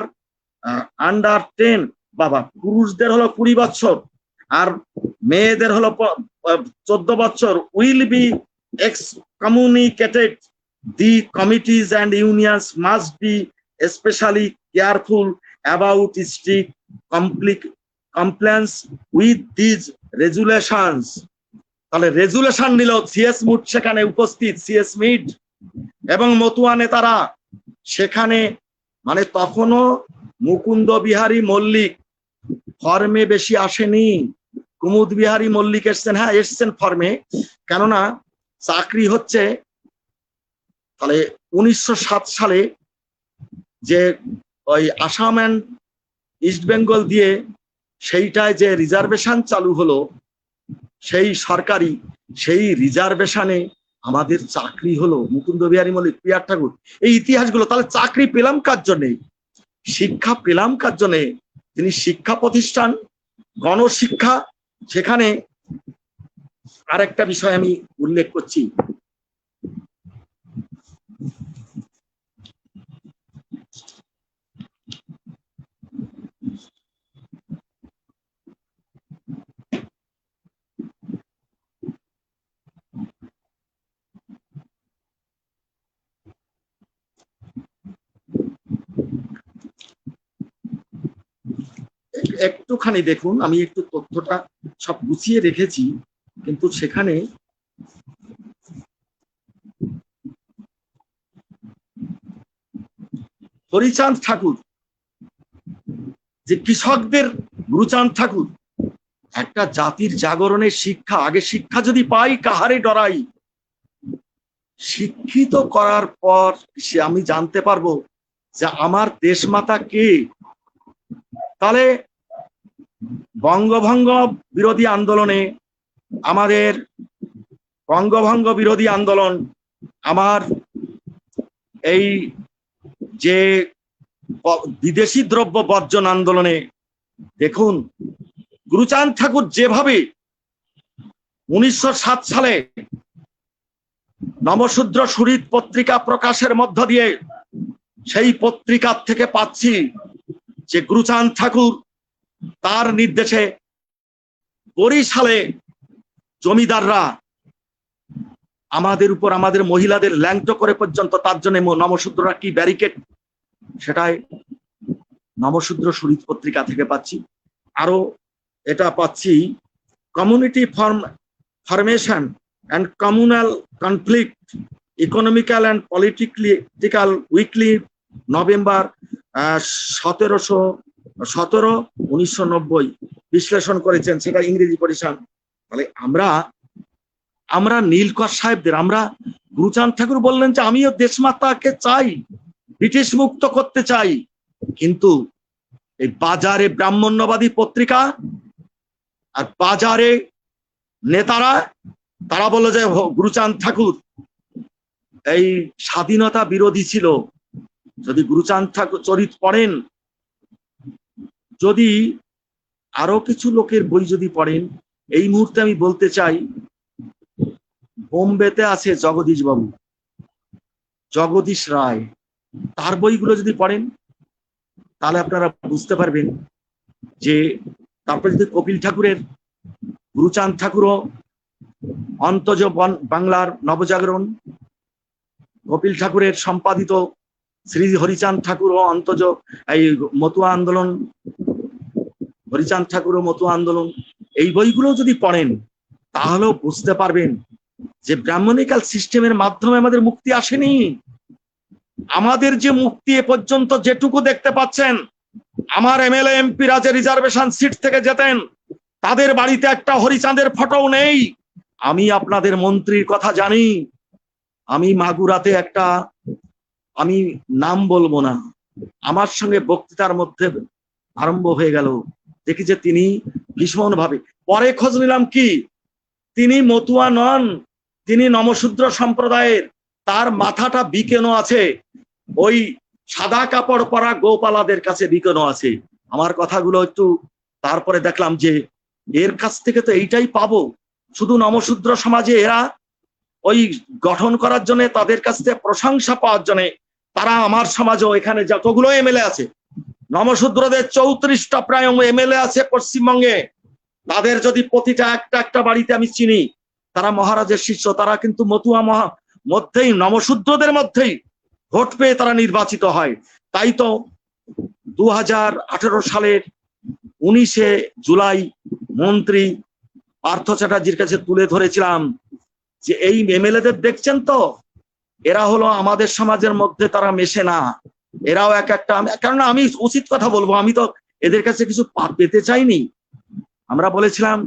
S2: under 10, বাবা পুরুষদের হলো 20 বছর আর মেয়েদের হলো 14 বছর, will be excommunicated. The committees and unions must be especially careful about strict compliance with these resolutions. তাহলে resolution নিল CS mood, সেখানে উপস্থিত সিএস মিড এবং মতুয়া নেতারা সেখানে, মানে তখনও মুকুন্দ বিহারী মল্লিক ফর্মে বেশি আসেনি, কুমুদ বিহারী মল্লিক এসছেন, হ্যাঁ এসছেন ফর্মে, কেননা চাকরি হচ্ছে। তাহলে 1907 সালে যে ওই আসাম অ্যান্ড ইস্ট বেঙ্গল দিয়ে সেইটায় যে রিজার্ভেশন চালু হলো, সেই সরকারি সেই রিজার্ভেশনে আমাদের চাকরি হলো মুকুন্দ বিহারী মল্লিক, পিয়ার ঠাকুর, এই ইতিহাসগুলো। তাহলে চাকরি পেলাম কার জন্যে? শিক্ষা পেলাম কার জন্যে? তিনি শিক্ষা প্রতিষ্ঠান, গণশিক্ষা। সেখানে আরেকটা বিষয় আমি উল্লেখ করছি, একটুখানি দেখুন, আমি একটু তথ্যটা সব গুছিয়ে রেখেছি, কিন্তু সেখানে হরিচাঁদ ঠাকুর যে কৃষকদের গুরুচাঁদ ঠাকুর, একটা জাতির জাগরণের শিক্ষা, আগে শিক্ষা যদি পাই কাহারে ডরাই, শিক্ষিত করার পর সে আমি জানতে পারবো যে আমার দেশমাতা কে। তাহলে বঙ্গভঙ্গ বিরোধী আন্দোলনে, আমাদের বঙ্গভঙ্গ বিরোধী আন্দোলন, আমার এই যে বিদেশি দ্রব্য বর্জন আন্দোলনে, দেখুন গুরুচাঁদ ঠাকুর যেভাবে 1907 সালে নবশূদ্র সুরিত পত্রিকা প্রকাশের মধ্য দিয়ে, সেই পত্রিকার থেকে পাচ্ছি যে গুরুচাঁদ ঠাকুর তার নির্দেশে বরিশালে জমিদাররা আমাদের উপর, আমাদের মহিলাদের ল্যাংটো করে পর্যন্ত, তার জন্য নবশূদ্ররা কি ব্যারিকেড, সেটাই নবশূদ্র সুরিত পত্রিকা থেকে পাচ্ছি। আরো এটা পাচ্ছি community formation and communal conflict, economical and political weekly, November 1990 বিশ্লেষণ করেছেন, সেটা ইংরেজি পরিসংখ্যান। তাহলে আমরা নীলকর সাহেবদের, আমরা গুরুচাঁদ ঠাকুর বললেন যে আমিও দেশমাতাকে চাই, ব্রিটিশ মুক্ত করতে চাই, কিন্তু এই বাজারে ব্রাহ্মণ্যবাদী পত্রিকা আর বাজারে নেতারা, তারা বলল যে গুরুচাঁদ ঠাকুর এই স্বাধীনতা বিরোধী ছিল। যদি গুরুচাঁদ ঠাকুর চরিত পড়েন, যদি আরো কিছু লোকের বই যদি পড়েন, এই মুহূর্তে আমি বলতে চাই বোম্বেতে আছে জগদীশ বাবু, জগদীশ রায়, তার বইগুলো যদি পড়েন তাহলে আপনারা বুঝতে পারবেন যে, তারপরে যদি কপিল ঠাকুরের, গুরুচাঁদ ঠাকুরও অন্তজ বাংলার নবজাগরণ, কপিল ঠাকুরের সম্পাদিত শ্রী হরিচাঁদ ঠাকুর ও অন্তজ এই মতুয়া আন্দোলন, হরিচাঁদ ঠাকুর ও মতুয়া আন্দোলন, এই বইগুলো যদি পড়েন তাহলেও বুঝতে পারবেন যে ব্রাহ্মণিক্যাল সিস্টেমের মাধ্যমে আমাদের মুক্তি আসেনি। আমাদের যে মুক্তি এ পর্যন্ত যেটুকু দেখতে পাচ্ছেন, আমার এমএলএ এমপিরা যে রিজার্ভেশন সিট থেকে যেতেন, তাদের বাড়িতে একটা হরিচাঁদের ফটোও নেই। আমি আপনাদের মন্ত্রীর কথা জানি, আমি মাগুরাতে একটা, আমি নাম বলবো না, আমার সঙ্গে বক্তৃতার মধ্যে আরম্ভ হয়ে গেল, দেখি যে তিনি ভীষণ ভাবে, পরে খোঁজ নিলাম কি তিনি মতুয়া নন, তিনি নমশূদ্র সম্প্রদায়ের, তার মাথাটা বিকেনো আছে ওই সাদা কাপড় পরা গোপালাদের কাছে বিকেনো আছে। আমার কথাগুলো একটু তারপরে দেখলাম যে এর কাছ থেকে তো এইটাই পাবো, শুধু নমশূদ্র সমাজে এরা ওই গঠন করার জন্য, তাদের কাছ থেকে প্রশংসা পাওয়ার জন্য তারা আমার সমাজও, এখানে যতগুলো এমএলএ আছে নমশূদ্রদের 34টা প্রায় এমএলএ আছে পশ্চিমবঙ্গে, তাদের যদি প্রতিটা একটা একটা বাড়িতে আমি চিনি, তারা মহারাজের শিষ্য, তারা কিন্তু মতুয়া মধ্যেই নমশূদ্রদের মধ্যেই ভোট পেয়ে তারা নির্বাচিত হয়। তাই তো 2018 সালের 19শে জুলাই মন্ত্রী পার্থ চ্যাটার্জির কাছে তুলে ধরেছিলাম যে এই এমএলএদের দেখছেন তো, এরা হলো আমাদের সমাজের মধ্যে, তারা মেশে না, এরাও এক একটা, কারণ আমি উচিত কথা বলবো, আমি তো এদের কাছে কিছু পেতে চাইনি। আমরা বলেছিলাম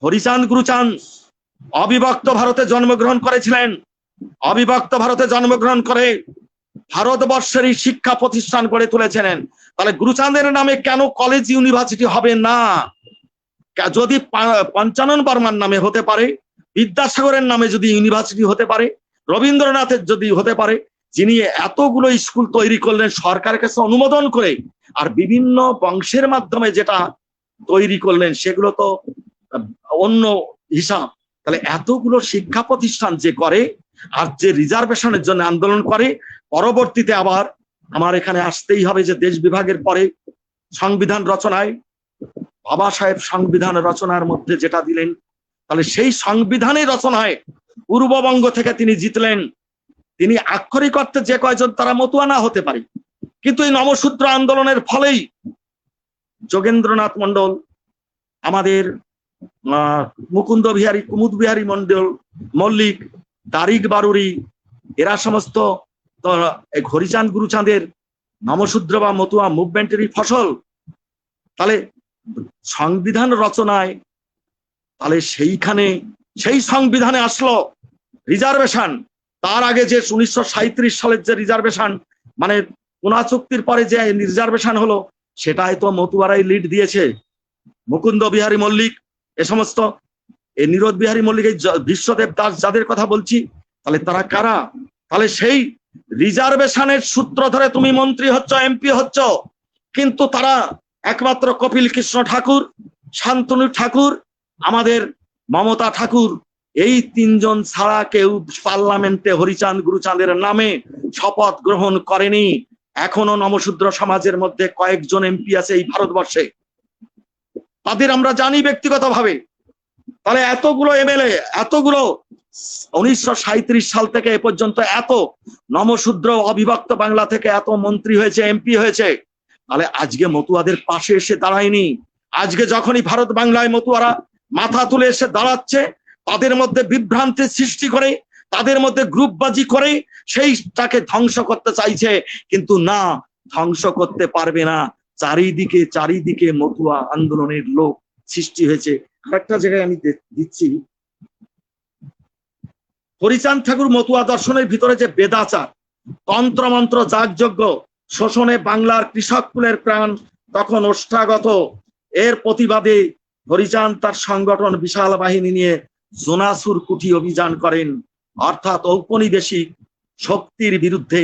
S2: হরিচাঁদ গুরুচাঁদ অবিভক্ত ভারতে জন্মগ্রহণ করেছিলেন, অবিভক্ত ভারতে জন্মগ্রহণ করে ভারতবর্ষেরই শিক্ষা প্রতিষ্ঠান গড়ে তুলেছিলেন। তাহলে গুরুচাঁদের নামে কেন কলেজ ইউনিভার্সিটি হবে না? যদি পঞ্চানন বর্মার নামে হতে পারে, বিদ্যাসাগরের নামে যদি ইউনিভার্সিটি হতে পারে, রবীন্দ্রনাথের যদি হতে পারে, যিনি এতগুলো স্কুল তৈরি করলেন সরকারের কাছে অনুমোদন করে, আর বিভিন্ন বংশের মাধ্যমে যেটা তৈরি করলেন সেগুলো তো অন্য হিসাব। তাহলে এতগুলো শিক্ষা প্রতিষ্ঠান যে করে আর যে রিজার্ভেশনের জন্য আন্দোলন করে, পরবর্তীতে আবার আমার এখানে আসতেই হবে যে দেশ বিভাগের পরে সংবিধান রচনায় বাবা সাহেব সংবিধান রচনার মধ্যে যেটা দিলেন, তাহলে সেই সংবিধানের রচনায় পূর্ববঙ্গ থেকে তিনি জিতলেন। তিনি আক্ষরিক অর্থে যে কয়জন তারা মতুয়া না হতে পারে, কিন্তু এই নমশূদ্র আন্দোলনের ফলেই যোগেন্দ্রনাথ মন্ডল, আমাদের মুকুন্দ বিহারী, কুমুদ বিহারী মন্ডল, মল্লিক, তারিক বারুরি, এরা সমস্ত হরিচাঁদ গুরুচাঁদের নমশূদ্র বা মতুয়া মুভমেন্টেরই ফসল। তাহলে সংবিধান রচনায়, তাহলে সেইখানে সেই সংবিধানে আসলো রিজার্ভেশন। তার আগে যে 1937 সালের যে রিজার্ভেশন, মানে পুনা চুক্তির পরে যে রিজার্ভেশন হলো, সেটাই তো মতুয়ারাই লিড দিয়েছে। মুকুন্দ বিহারী মল্লিক, এ সমস্ত নীরদ বিহারী মল্লিক, এই বিশ্বদেব দাস যাদের কথা বলছি, তাহলে তারা কারা? তাহলে সেই রিজার্ভেশনের সূত্র ধরে তুমি মন্ত্রী হচ্ছ, এমপি হচ্ছ, কিন্তু তারা একমাত্র কপিল কৃষ্ণ ঠাকুর, শান্তনু ঠাকুর, আমাদের মমতা ঠাকুর, এই তিনজন ছাড়া কেউ পার্লামেন্টে হরিচাঁদ গুরুচাঁদের নামে শপথ গ্রহণ করেনি। এখনো নমশূদ্র সমাজের মধ্যে কয়েকজন এমপি আছে এই ভারতবর্ষে, তাদের আমরা জানি ব্যক্তিগতভাবে। তাহলে এতগুলো এমএলএ, এতগুলো 1937 সাল থেকে এ পর্যন্ত এত নমশূদ্র অবিভক্ত বাংলা থেকে এত মন্ত্রী হয়েছে, এমপি হয়েছে, তাহলে আজকে মতুয়াদের পাশে এসে দাঁড়ায়নি। আজকে যখনই ভারত বাংলায় মতুয়ারা মাথা তুলে এসে দাঁড়াচ্ছে, তাদের মধ্যে বিভ্রান্তি সৃষ্টি করে, তাদের মধ্যে গ্রুপবাজি করে সেইটাকে ধ্বংস করতে চাইছে, কিন্তু না, ধ্বংস করতে পারবে না। চারিদিকে চারিদিকে মতুয়া আন্দোলনের লোক সৃষ্টি হয়েছে। আরেকটা জায়গায় আমি দিচ্ছি, হরিচাঁদ ঠাকুর মতুয়া দর্শনের ভিতরে যে বেদাচার, তন্ত্রমন্ত্র, যাগযজ্ঞ, শোষণে বাংলার কৃষক কুলের প্রাণ তখন ওষ্ঠাগত, এর প্রতিবাদে হরিচাঁদ তার সংগঠন বিশাল বাহিনী নিয়ে জোনাসুর কুঠি অভিযান করেন, অর্থাৎ ঔপনিবেশিক শক্তির বিরুদ্ধে,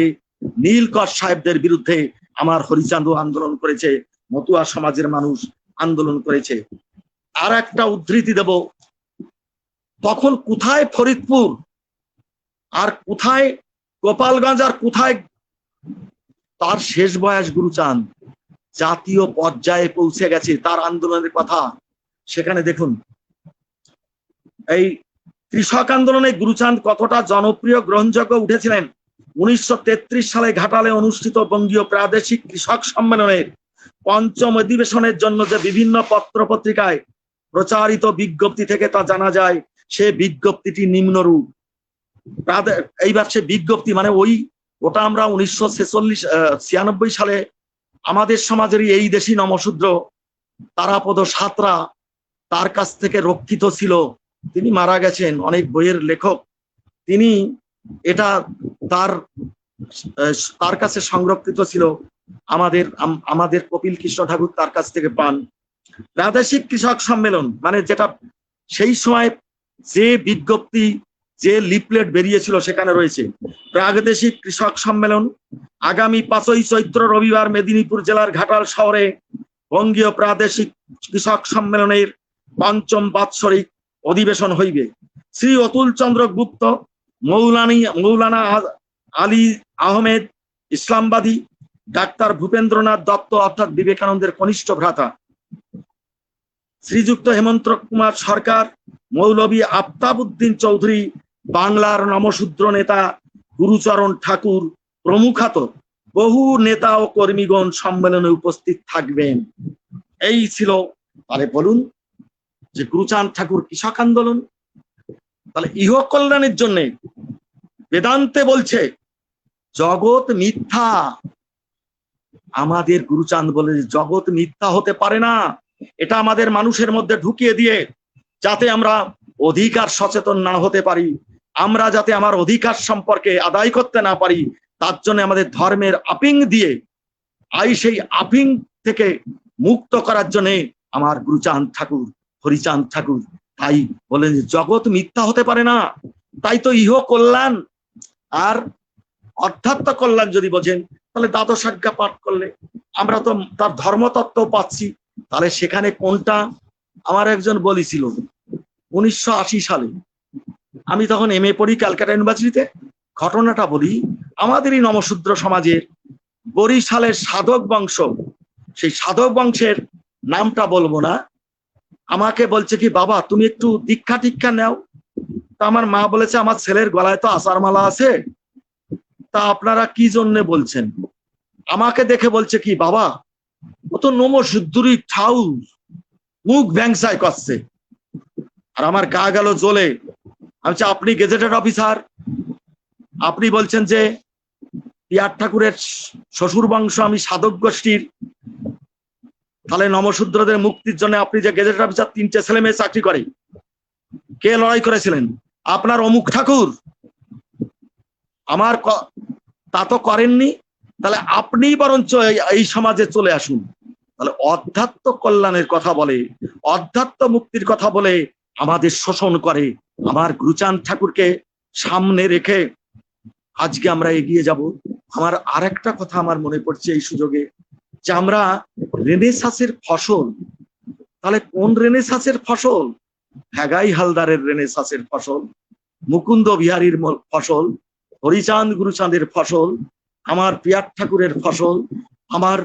S2: নীলকর সাহেবদের বিরুদ্ধে আমার হরিচাঁদও আন্দোলন করেছে, মতুয়া সমাজের মানুষ আন্দোলন করেছে। আর একটা উদ্ধৃতি দেব, তখন কোথায় ফরিদপুর আর কোথায় গোপালগঞ্জ আর কোথায় তার শেষ বয়স গুরুচাঁদ জাতীয় পর্যায়ে পৌঁছে গেছে তার আন্দোলনের কথা। সেখানে দেখুন, এই কৃষক আন্দোলনে গুরুচাঁদ কতটা জনপ্রিয়, গ্রহণযোগ্য উঠেছিলেন। 1933 সালে ঘাটালে অনুষ্ঠিত বঙ্গীয় প্রাদেশিক কৃষক সম্মেলনের 5ম অধিবেশনের জন্য যে বিভিন্ন পত্র পত্রিকায় প্রচারিত বিজ্ঞপ্তি থেকে তা জানা যায়, সে বিজ্ঞপ্তিটি নিম্নরূপ। এইবার সে বিজ্ঞপ্তি মানে ওটা আমরা 1996 সালে আমাদের সমাজেরই এই দেশি নমশূদ্র তারাপদ সাঁতরা তার কাছ থেকে রক্ষিত ছিল, তিনি মারা গেছেন, অনেক বইয়ের লেখক তিনি, এটা তার কাছে সংরক্ষিত ছিল, আমাদের কপিল কৃষ্ণ ঠাকুর তার কাছ থেকে পান। প্রাদেশিক কৃষক সম্মেলন মানে যেটা সেই সময় যে বিজ্ঞপ্তি যে লিফলেট বেরিয়েছিল সেখানে রয়েছে প্রাগদেশিক কৃষক সম্মেলন আগামী 5ই চৈত্র রবিবার মেদিনীপুর জেলার ঘাটাল শহরে বঙ্গীয় প্রাদেশিক কৃষক সম্মেলনের 5ম বাৎসরিক অধিবেশন হইবে। শ্রী অতুল চন্দ্র গুপ্ত, মৌলানা আলী আহমেদ ইসলামবাদী, ডাক্তার ভূপেন্দ্রনাথ দত্ত অর্থাৎ বিবেকানন্দের কনিষ্ঠ ভ্রাতা, শ্রীযুক্ত হেমন্ত কুমার সরকার, মৌলভী আফতাবউদ্দিন চৌধুরী, বাংলার নমশূদ্র নেতা গুরুচরণ ঠাকুর প্রমুখাত বহু নেতা ও কর্মীগণ সম্মেলনে উপস্থিত থাকবেন। এই ছিল। তাহলে বলুন যে গুরুচাঁদ ঠাকুর কৃষক আন্দোলন, তাহলে ইহ কল্যাণের জন্য বেদান্তে বলছে জগৎ মিথ্যা। আমাদের গুরুচাঁদ বলে জগৎ মিথ্যা হতে পারে না, এটা আমাদের মানুষের মধ্যে ঢুকিয়ে দিয়ে যাতে আমরা অধিকার সচেতন না হতে পারি, আমরা যাতে আমার অধিকার সম্পর্কে আদায় করতে না পারি, তার জন্য আমাদের ধর্মের আপিং দিয়ে সেই আপিং থেকে মুক্ত করার জন্য আমার গুরুচাঁদ ঠাকুর, হরিচাঁদ ঠাকুর তাই বলেন জগৎ মিথ্যা হতে পারে না। তাই তো ইহ কল্যাণ আর অধ্যাত্ম কল্যাণ যদি বোঝেন তাহলে দ্বাদশ আজ্ঞা পাঠ করলে আমরা তো তার ধর্মতত্ত্ব পাচ্ছি। তাহলে সেখানে কোনটা? আমার একজন বলেছিল 1980 সালে, আমি তখন MA পড়ি ক্যালকাটা ইউনিভার্সিটিতে। ঘটনাটা বলি, আমাদেরই নমশূদ্র সমাজের বরিশালের সাধক বংশ, সেই সাধক বংশের নামটা বলবো না, আমাকে বলছে কি বাবা তুমি একটু দীক্ষা টিক্ষা নাও। তা আমার মা বলেছে আমার ছেলের গলায় তো আচার মালা আছে, তা আপনারা কি জন্য বলছেন? আমাকে দেখে বলছে কি বাবা ও তো নমশূদ্রই ঠাউর, মুখ ব্যাংসায় করছে। আর আমার গা গেল জ্বলে। আমি বলছি আপনি গেজেটেড অফিসার, আপনি বলছেন যে পিয়ার ঠাকুরের শ্বশুর বংশ, আমি সাধক গোষ্ঠীর, তাহলে নমশূদ্রদের মুক্তির জন্য আপনি যে গেজেটেড অফিসার 3টে ছেলে মেয়ে চাকরি করে, কে লড়াই করেছিলেন? আপনার অমুক ঠাকুর। আমার তা তো করেননি, তাহলে আপনি বরঞ্চ এই সমাজে চলে আসুন। তাহলে অধ্যাত্ম কল্যাণের কথা বলে, অধ্যাত্ম মুক্তির কথা বলে আমাদের শোষণ করে। আমার গুরুচাঁদ ঠাকুরকে সামনে রেখে আজকে আমরা এগিয়ে যাব। আমার আরেকটা কথা আমার মনে পড়ছে এই সুযোগে, যে আমরা রেনেসাঁসের ফসল, তাহলে কোন রেনেসাঁসের ফসল? হেগাই হালদারের রেনেসাঁসের ফসল, মুকুন্দ বিহারীর ফসল, হরিচাঁদ গুরুচাঁদের ফসল, আমার পিয়ার ঠাকুরের ফসল, আমার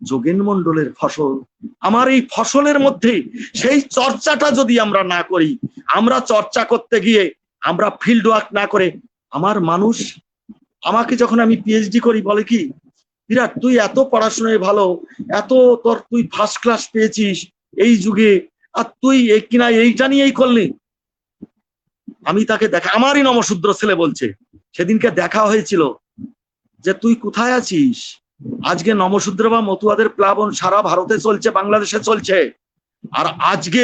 S2: যোগেন মণ্ডলের ফসল। আমার এই ফসলের মধ্যে সেই চর্চাটা যদি আমরা না করি, আমরা চর্চা করতে গিয়ে আমরা ফিল্ড ওয়ার্ক না করে, আমার মানুষ আমাকে যখন আমি PhD করি বলে কি বিরাট তুই এত পড়াশোনায় ভালো, এত তোর তুই ফার্স্ট ক্লাস পেয়েছিস এই যুগে, আর তুই কিনা এইটা নিয়েই করলি। আমি তাকে দেখা, আমারই নমশূদ্র ছেলে বলছে সেদিনকে দেখা হয়েছিল যে তুই কোথায় আছিস? আজকে নমশূদ্র বা মতুয়াদের প্লাবন সারা ভারতে চলছে, বাংলাদেশে চলছে। আর আজকে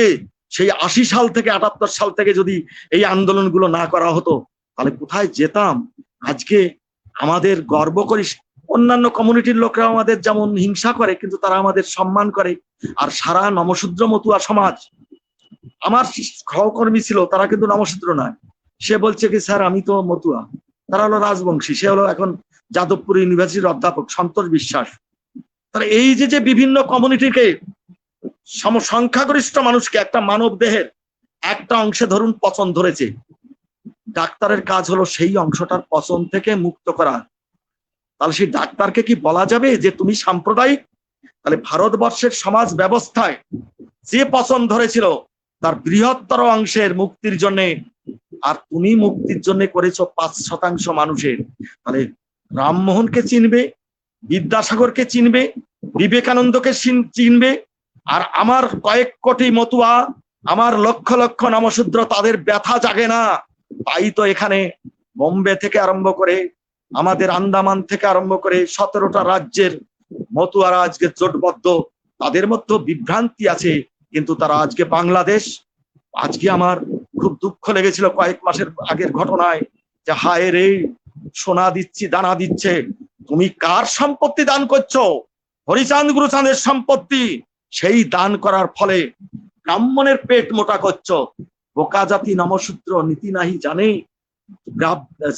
S2: সেই 80 সাল থেকে 78 সাল থেকে যদি এই আন্দোলনগুলো না করা হতো তাহলে কোথায় যেতাম? আজকে আমাদের গর্ব করি, অন্যান্য কমিউনিটির লোকরা আমাদের যেমন হিংসা করে কিন্তু তারা আমাদের সম্মান করে। আর সারা নমশূদ্র মতুয়া সমাজ, আমার সহকর্মী ছিল তারা কিন্তু নমশূদ্র নয়, সে বলছে কি স্যার আমি তো মতুয়া, তারা হলো রাজবংশী, সে হলো এখন যাদবপুর ইউনিভার্সিটির অধ্যাপক সন্তোষ বিশ্বাস। তাহলে এই যে বিভিন্ন কমিউনিটিকে, সংখ্যাগরিষ্ঠ মানুষকে একটা মানব দেহের একটা অংশে ধরুন পচন ধরেছে, ডাক্তারের কাজ হলো সেই অংশটার পচন থেকে মুক্ত করা। তাহলে সেই ডাক্তারকে কি বলা যাবে যে তুমি সাম্প্রদায়িক? তাহলে ভারতবর্ষের সমাজ ব্যবস্থায় যে পচন ধরেছিল তার বৃহত্তর অংশের মুক্তির জন্য, আর তুমি মুক্তির জন্য করেছো 5% মানুষের। তাহলে রামমোহনকে চিনবে, বিদ্যাসাগরকে চিনবে, বিবেকানন্দকে চিনবে, আর আমার কয়েক কোটি মতুয়া, আমার লক্ষ লক্ষ নমশূদ্র, তাদের ব্যথা জাগে না। তাই তো এখানে বোম্বে থেকে আরম্ভ করে আমাদের আন্দামান থেকে আরম্ভ করে 17টা রাজ্যের মতুয়ারা আজকে জোটবদ্ধ, তাদের মধ্যে বিভ্রান্তি আছে কিন্তু তারা আজকে বাংলাদেশ। আজকে আমার খুব দুঃখ লেগেছিল কয়েক মাসের আগের ঘটনায়, যে হায় রে সোনা দিচ্ছি দানা দিচ্ছে, তুমি কার সম্পত্তি দান করছো? হরিচাঁদ গুরুচাঁদের সম্পত্তি। সেই দান করার ফলে ব্রাহ্মণের পেট মোটা করছো। বোকা জাতি নমশূদ্র নীতি নাহি জানে,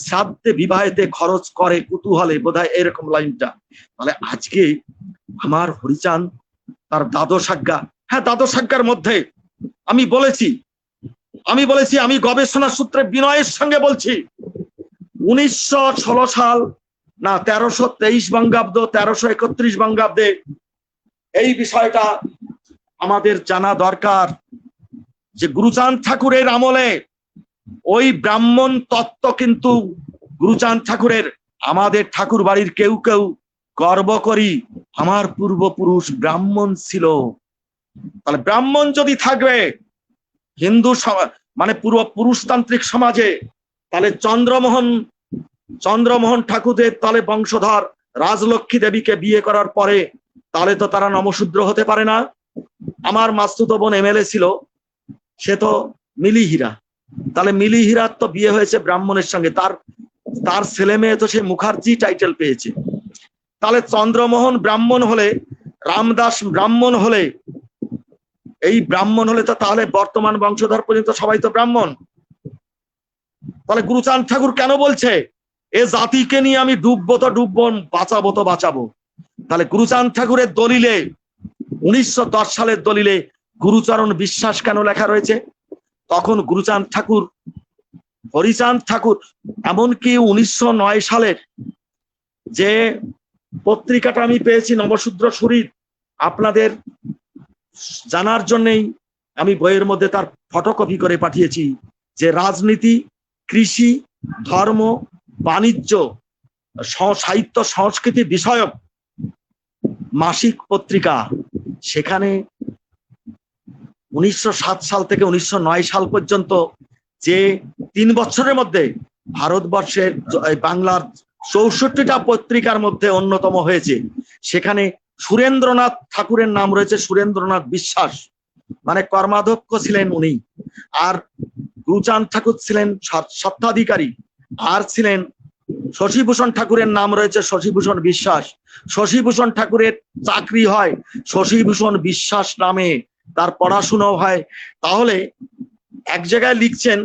S2: শ্রাদ্ধে বিবাহেতে খরচ করে কুতূহলে, বোধহয় এরকম লাইনটা। তাহলে আজকে আমার হরিচাঁদ তার দ্বাদশ আজ্ঞা, হ্যাঁ দ্বাদশ আজ্ঞার মধ্যে আমি বলেছি আমি গবেষণা সূত্রে বিনয়ের সঙ্গে বলছি 1916 সাল না 1323 বঙ্গাব্দ 1331 বঙ্গাব্দে এই বিষয়টা আমাদের জানা দরকার যে গুরুচাঁদ ঠাকুরের আমলে ওই ব্রাহ্মণ তত্ত্ব কিন্তু গুরুচাঁদ ঠাকুরের, আমাদের ঠাকুর বাড়ির কেউ কেউ গর্ব করি আমার পূর্বপুরুষ ব্রাহ্মণ ছিল। তাহলে ব্রাহ্মণ যদি থাকবে হিন্দু মানে পূর্ব পুরুষতান্ত্রিক সমাজে, তাহলে চন্দ্রমোহন ঠাকুরের তাহলে বংশধর রাজলক্ষ্মী দেবীকে বিয়ে করার পরে তাহলে তো তারা নমশূদ্র হতে পারে না। আমার মাস্তুতো বোন এমএলএ ছিল, সে তো মিলিহীরা, তাহলে মিলিহীরার তো বিয়ে হয়েছে ব্রাহ্মণের সঙ্গে, তার ছেলে মেয়ে তো সে মুখার্জি টাইটেল পেয়েছে। তাহলে চন্দ্রমোহন ব্রাহ্মণ হলে, রামদাস ব্রাহ্মণ হলে, এই ব্রাহ্মণ হলে তো তাহলে বর্তমান বংশধর পর্যন্ত সবাই তো ব্রাহ্মণ। তাহলে গুরুচাঁদ ঠাকুর কেন বলছে এ জাতিকে নিয়ে আমি ডুববো তো ডুববো, বাঁচাবো তো বাঁচাবো। তাহলে গুরুচাঁদ ঠাকুরের দলিলে 1910 সালের দলিলে গুরুচরণ বিশ্বাস কেন লেখা রয়েছে? তখন গুরুচাঁদ ঠাকুর, হরিচাঁদ ঠাকুর, এমনকি 1909 সালের যে পত্রিকাটা আমি পেয়েছি নবশূদ্র শরীর, আপনাদের জানার জন্যই আমি বইয়ের মধ্যে তার ফটোকপি করে পাঠিয়েছি, যে রাজনীতি, কৃষি, ধর্ম, বাণিজ্য, সাহিত্য সংস্কৃতি বিষয়ক মাসিক পত্রিকা। সেখানে 1907 সাল থেকে 1909 সাল পর্যন্ত যে 3 বছরের মধ্যে ভারতবর্ষের বাংলার 64টা পত্রিকার মধ্যে অন্যতম হয়েছে, সেখানে সুরেন্দ্রনাথ ঠাকুরের নাম রয়েছে, সুরেন্দ্রনাথ বিশ্বাস, মানে কর্মাধ্যক্ষ ছিলেন উনি, আর গুরুচাঁদ ঠাকুর ছিলেন স্বত্বাধিকারী, আর ছিলেন শশীভূষণ ঠাকুরের নাম রয়েছে শশীভূষণ বিশ্বাস। শশীভূষণ ঠাকুরের চাকরি হয় শশীভূষণ বিশ্বাস নামে, তার পড়াশুনো হয়। তাহলে এক জায়গায় লিখছেন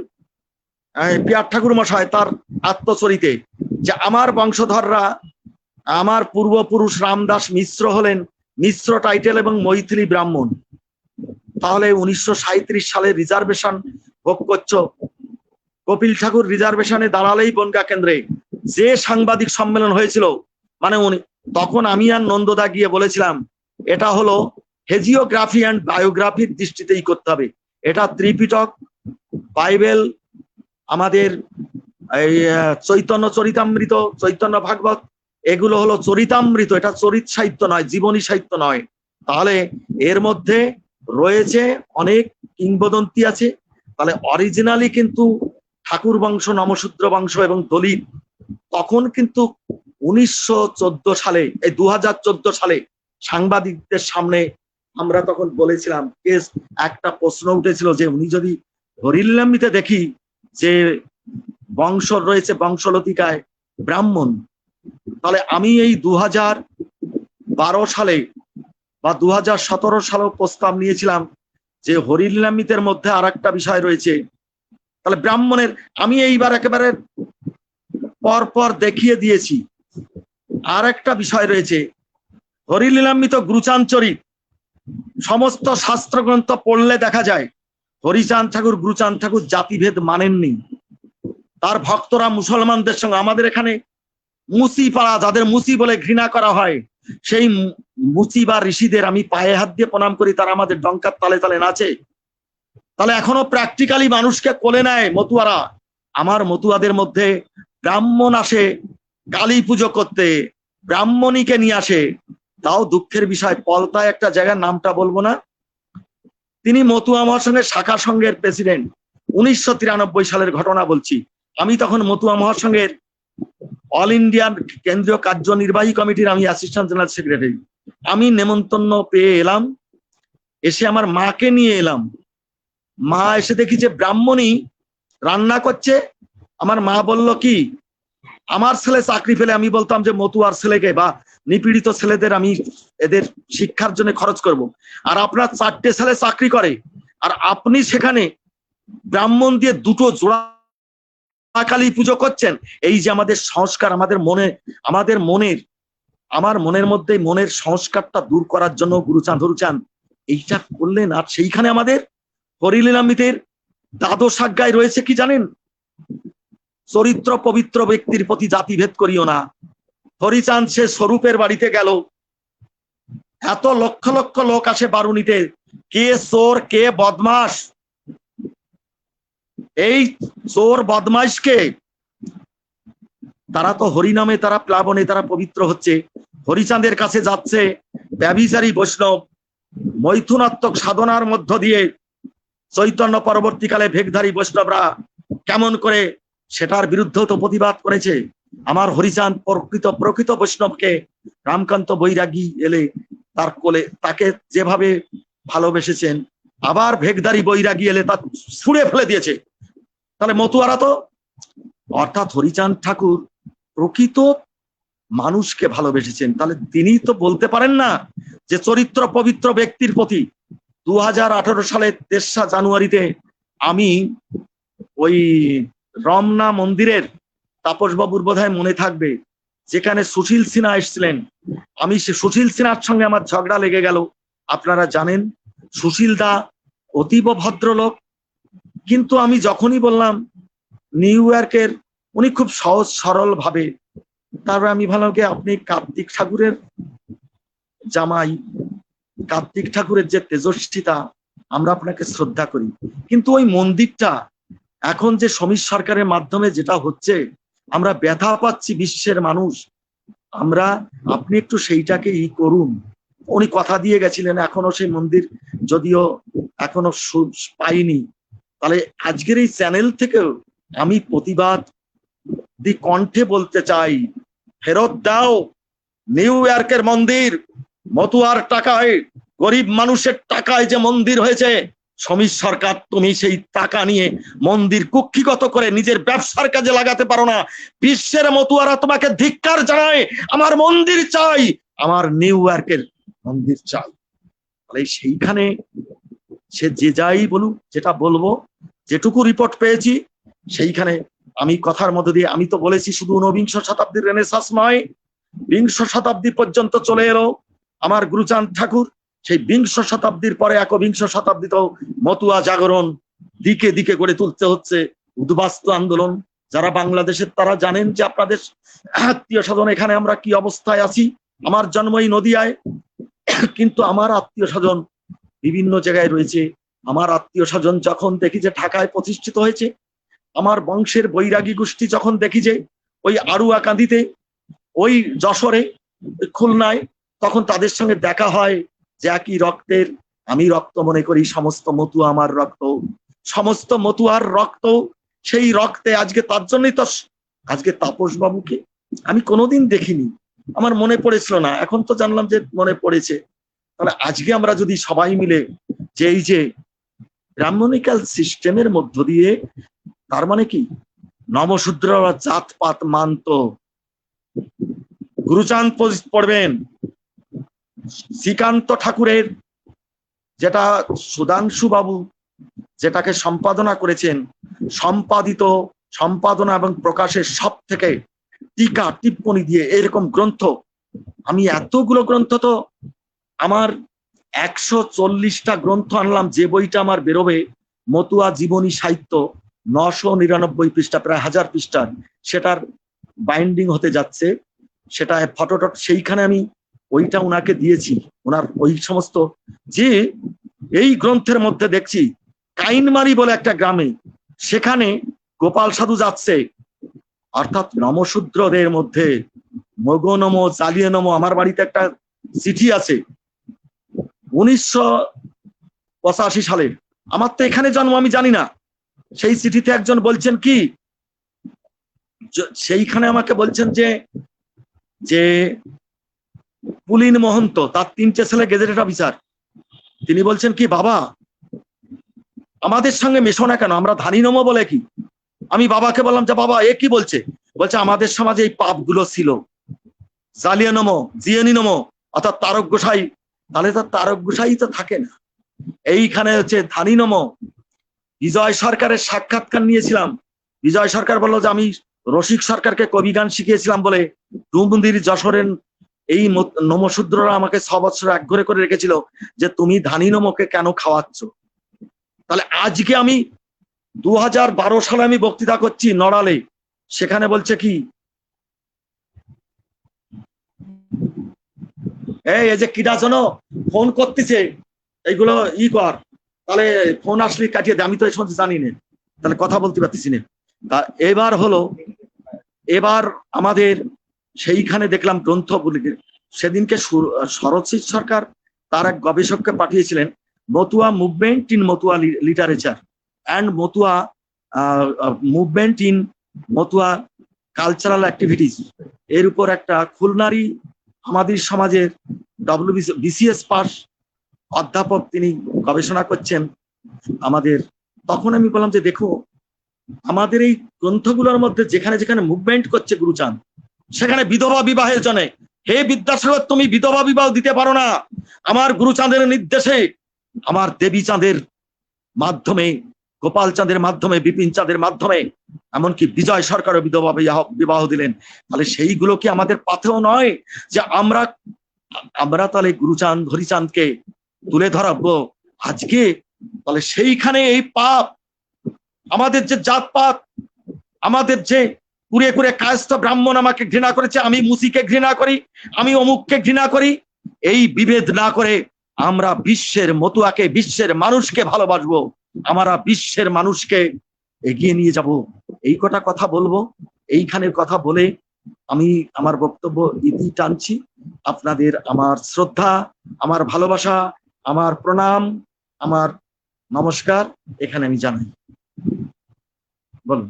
S2: পিয়ার ঠাকুর মশাই তার আত্মচরিতে যে আমার বংশধররা, আমার পূর্বপুরুষ রামদাস মিশ্র হলেন মিশ্র টাইটেল এবং মৈথিলি ব্রাহ্মণ। তাহলে 1937 সালে রিজার্ভেশন ভোগ করছো, কপিল ঠাকুর রিজার্ভেশনে দাঁড়ালেই বনগা কেন্দ্রে যে সাংবাদিক সম্মেলন হয়েছিল, মানে উনি তখন আমি আর নন্দদা গিয়ে বলেছিলাম এটা হলো হেজিওগ্রাফি অ্যান্ড বায়োগ্রাফির দৃষ্টিতেই করতে হবে, এটা ত্রিপিটক, বাইবেল, আমাদের এই চৈতন্য চরিতামৃত, চৈতন্য ভাগবত, এগুলো হলো চরিতামৃত, এটা চরিত সাহিত্য নয়, জীবনী সাহিত্য নয়। তাহলে এর মধ্যে রয়েছে অনেক কিংবদন্তি আছে। তাহলে অরিজিনালি কিন্তু ঠাকুর বংশ, নমশূদ্র বংশ এবং দলিত তখন কিন্তু 1914 সালে, এই 2014 সালে সাংবাদিকদের সামনে আমরা তখন বলেছিলাম, কেস একটা প্রশ্ন উঠেছিল যে উনি যদি হরিল্লামিতে দেখি যে বংশ রয়েছে বংশলতিকায় ব্রাহ্মণ, তাহলে আমি এই 2012 সালে বা 2017 সালেও প্রস্তাব নিয়েছিলাম যে হরিল্লামিতের মধ্যে আর একটা বিষয় রয়েছে। তাহলে ব্রাহ্মণের আমি এইবার একেবারে পরপর দেখিয়ে দিয়েছি। আর একটা বিষয় রয়েছে, হরিলীলামৃত গুরুচাঁদ চরিত, সমস্ত শাস্ত্রগ্রন্থ পড়লে দেখা যায় হরিচাঁদ ঠাকুর, গুরুচাঁদ ঠাকুর জাতিভেদ মানেননি। তার ভক্তরা মুসলমানদের সঙ্গে, আমাদের এখানে মুসি পাড়া, যাদের মুসি বলে ঘৃণা করা হয়, সেই মুসি বা ঋষিদের আমি পায়ে হাত দিয়ে প্রণাম করি, তারা আমাদের ডঙ্কার তালে তালে নাচে। তাহলে এখনো প্র্যাকটিক্যালি মানুষকে কোলে নেয় মতুয়ারা। আমার মতুয়াদের মধ্যে ব্রাহ্মণ আসে কালী পুজো করতে, ব্রাহ্মণীকে নিয়ে আসে। তাও দুঃখের বিষয়, পলতায় একটা জায়গার নামটা বলবো না, তিনি মতুয়া মহাসংঘের শাখা সংঘের প্রেসিডেন্ট। 1993 সালের ঘটনা বলছি, আমি তখন মতুয়া মহাসংঘের অল ইন্ডিয়ান কেন্দ্রীয় কার্যনির্বাহী কমিটির আমি অ্যাসিস্ট্যান্ট জেনারেল সেক্রেটারি। আমি নেমন্তন্ন পেয়ে এলাম, এসে আমার মাকে নিয়ে এলাম। মা এসে দেখি যে ব্রাহ্মণী রান্না করছে। আমার মা বলল কি, আমার ছেলে চাকরি পেলে আমি বলতাম যে মতুয়ার ছেলেকে বা নিপীড়িত ছেলেদের আমি এদের শিক্ষার জন্য খরচ করব, আর আপনার 4টে ছেলে চাকরি করে আর আপনি সেখানে ব্রাহ্মণ দিয়ে দুটো জোড়া কালী পুজো করছেন। এই যে আমাদের সংস্কার, আমার মনের মধ্যে মনের সংস্কারটা দূর করার জন্য গুরুচাঁদ হরুচাঁদ এইটা করলেন। আর সেইখানে আমাদের হরিলীলামৃতের দ্বাদশ আজ্ঞায় রয়েছে কি জানেন? চরিত্র পবিত্র ব্যক্তির প্রতি জাতিভেদ করিও না। হরিচাঁদ সে স্বরূপের বাড়িতে গেল, এত লক্ষ লক্ষ লোক আসে বারুণীতে, কে চোর কে বদমাস, এই চোর বদমাইশকে তারা তো হরিনামে, তারা প্লাবনে, তারা পবিত্র হচ্ছে। হরিচাঁদের কাছে যাচ্ছে ব্যভিচারী বৈষ্ণব, মৈথুনাত্মক সাধনার মধ্য দিয়ে চৈতন্য পরবর্তীকালে ভেগধারী বৈষ্ণবরা কেমন করে সেটার বিরুদ্ধেও তো প্রতিবাদ করেছে। আমার হরিচাঁদ প্রকৃত বৈষ্ণবকে রামকান্ত বৈরাগী এলে তার কোলে তাকে যেভাবে ভালোবেসেছেন, আবার ভেগধারী বৈরাগী এলে তা ছুঁড়ে ফেলে দিয়েছে। তাহলে মতুয়ারা তো, অর্থাৎ হরিচাঁদ ঠাকুর প্রকৃত মানুষকে ভালোবেসেছেন। তাহলে তিনি তো বলতে পারেন না যে চরিত্র পবিত্র ব্যক্তির প্রতি। 2018 সালের 3রা জানুয়ারিতে আমি ওই রমনা মন্দিরের, তাপসবাবুর বোধহয় মনে থাকবে, যেখানে সুশীল সিনহা এসেছিলেন, আমি সে সুশীল সিনহার সঙ্গে আমার ঝগড়া লেগে গেল। আপনারা জানেন সুশীল দা অতীব ভদ্রলোক, কিন্তু আমি যখনই বললাম নিউ ইয়র্কের, উনি খুব সহজ সরল ভাবে, তারপরে আমি ভাবলাম কি আপনি কার্তিক ঠাকুরের জামাই, কার্তিক ঠাকুরের যে তেজস্বিতা, আমরা আপনাকে শ্রদ্ধা করি, কিন্তু ওই মন্দিরটা এখন যে সমীর সরকারের মাধ্যমে যেটা হচ্ছে, আমরা ব্যথা পাচ্ছি বিশ্বের মানুষ, আপনি একটু সেইটাকে করুন। উনি কথা দিয়ে গেছিলেন, এখনো সেই মন্দির যদিও এখনো পাইনি। তাহলে আজকের এই চ্যানেল থেকেও আমি প্রতিবাদ কণ্ঠে বলতে চাই, ফেরত দাও নিউ ইয়র্কের মন্দির। মতুয়ার টাকায়, গরিব মানুষের টাকায় যে মন্দির হয়েছে, সমীর সরকার তুমি সেই টাকা নিয়ে মন্দির কুক্ষিগত করে নিজের ব্যবসার কাজে লাগাতে পারো না। বিশ্বের মতুয়ারা তোমাকে ধিক্কার জানায়, আমার মন্দির চাই, আমার নিউ ইয়র্কের মন্দির চাই। তাহলে সেইখানে সে যে যাই বলুক, যেটা বলবো, যেটুকু রিপোর্ট পেয়েছি সেইখানে আমি কথার মধ্যে দিয়ে আমি তো বলেছি শুধু ঊনবিংশ শতাব্দীর রেনেসাঁস নয়, বিংশ শতাব্দী পর্যন্ত চলে এলো আমার গুরুচাঁদ ঠাকুর। সেই বিংশ শতাব্দীর পরে একবিংশ শতাব্দীতেও মতুয়া জাগরণ দিকে দিকে গড়ে তুলতে হচ্ছে, উদ্বাস্তু আন্দোলন। যারা বাংলাদেশের তারা জানেন যে আপনাদের আত্মীয় স্বজন এখানে আমরা কি অবস্থায় আছি। আমার জন্ম এই নদিয়ায়, কিন্তু আমার আত্মীয় স্বজন বিভিন্ন জায়গায় রয়েছে। আমার আত্মীয় স্বজন যখন দেখি যে ঢাকায় প্রতিষ্ঠিত হয়েছে, আমার বংশের বৈরাগী গোষ্ঠী যখন দেখি যে ওই আড়ুয়াকান্দিতে, ওই যশোরে, খুলনায়, তখন তাদের সঙ্গে দেখা হয় যে একই রক্তের, আমি রক্ত মনে করি সমস্ত মতুয়া আমার রক্ত, সমস্ত মতুয়ার রক্ত, সেই রক্তে আজকে, তার জন্যই তো আজকে তাপস বাবুকে আমি কোনোদিন দেখিনি, আমার মনে পড়েছিল না, এখন তো জানলাম যে মনে পড়েছে। তাহলে আজকে আমরা যদি সবাই মিলে যে এই যে ব্রাহ্মণিক্যাল সিস্টেমের মধ্য দিয়ে, তার মানে কি নমশূদ্ররা জাতপাত মানত, গুরুচাঁদ পড়বেন, শ্রীকান্ত ঠাকুরের যেটা সুধাংশু বাবু যেটাকে সম্পাদনা করেছেন, সম্পাদনা এবং প্রকাশের সব থেকে টিকা টিপ্পনী দিয়ে এরকম গ্রন্থ, আমি এতগুলো গ্রন্থ তো আমার 140টা গ্রন্থ আনলাম, যে বইটা আমার বেরোবে মতুয়া জীবনী সাহিত্য 999 পৃষ্ঠা, প্রায় 1000 পৃষ্ঠার, সেটার বাইন্ডিং হতে যাচ্ছে, সেটা ফটোটট, সেইখানে আমি ওইটা ওনাকে দিয়েছি। ওনার ওই সমস্ত যে এই গ্রন্থের মধ্যে দেখছি কাইনমারি বলে একটা গ্রামে, সেখানে গোপাল সাধু যাচ্ছে, অর্থাৎ নমশূদ্রদের মধ্যে মগো নমো চালিয়ে নমো। আমার বাড়িতে একটা চিঠি আছে 1985 সালের, আমার তো এখানে জন্ম, আমি জানি না। সেই চিঠিতে একজন বলছেন কি, সেইখানে আমাকে বলছেন যে পুলিন মহন্ত, তার 3টে ছেলে গেজেটেড অফিসার, তিনি বলছেন কি, বাবা আমাদের সঙ্গে মেশো না কেন, আমরা ধানি নমো বলে কি। আমি বাবাকে বললাম যে বাবা এ কি বলছে, বলছে আমাদের সমাজে এই পাপগুলো ছিল, জালিয়া নমো, জিয়ানি নমো, অর্থাৎ তারক গোসাই। তাহলে তার তারক গোসাই তো থাকে না, এইখানে হচ্ছে ধানি নমো, বিজয় সরকারের সাক্ষাৎকার নিয়েছিলাম। বিজয় সরকার বলল যে আমি রসিক সরকারকে কবি গান শিখিয়েছিলাম বলে ডুমুন্দির যশোরের এই নমশূদ্ররা আমাকে 6 বছর একঘরে করে রেখেছিল যে তুমি ধানি নমকে কেন খাওয়াচ্ছ। তাহলে আজকে আমি 2012 সালে আমি বক্তৃতা করছি নড়ালে, সেখানে বলছে কি এই যে কিডা শোনো ফোন করতেছে এইগুলো কর, তাহলে ফোন আসলে কাটিয়ে দে, আমি তো এই সময় জানি না, তাহলে কথা বলতে পারতেছি না। তা এবার আমাদের সেইখানে দেখলাম গ্রন্থগুলিকে সেদিনকে শরৎচন্দ্র সরকার তার এক গবেষককে পাঠিয়েছিলেন Matua movement in Matua literature and Matua movement in Matua cultural activities, এর উপর একটা খুলনারই আমাদের সমাজের বিসিএস পাস অধ্যাপক তিনি গবেষণা করছেন আমাদের। তখন আমি বললাম যে দেখো আমাদের এই গ্রন্থগুলোর মধ্যে যেখানে যেখানে মুভমেন্ট করছে গুরুচাঁদ, সেখানে বিধবা বিবাহের জন্য হে বিদ্যাসাগর তুমি বিধবা বিবাহ দিতে পারো না। আমার গুরুচাঁদের নির্দেশে, আমার দেবী চাঁদের মাধ্যমে, গোপাল চাঁদের মাধ্যমে, বিপিন চাঁদের মাধ্যমে, এমনকি বিজয় সরকারও বিধবা বিবাহ দিলেন। তাহলে সেইগুলো কি আমাদের পাথেও নয় যে আমরা তাহলে গুরুচাঁদ হরিচাঁদকে তুলে ধরাবো আজকে? তাহলে সেইখানে এই পাপ, আমাদের যে জাতপাত, আমাদের যে কুড়ে কুড়ে কায়স্থ ব্রাহ্মণ আমাকে ঘৃণা করেছে, আমি মুসিকে ঘৃণা করি, আমি অমুককে ঘৃণা করি, এই বিভেদ না করে আমরা বিশ্বের মতুয়াকে, বিশ্বের মানুষকে ভালোবাসবো, আমরা বিশ্বের মানুষকে এগিয়ে নিয়ে যাব। এই কটা কথা বলবো। এইখানের কথা বলে আমি আমার বক্তব্য ইতি টানছি। আপনাদের আমার শ্রদ্ধা, আমার ভালোবাসা, আমার প্রণাম, আমার নমস্কার এখানে আমি জানাই। বলুন।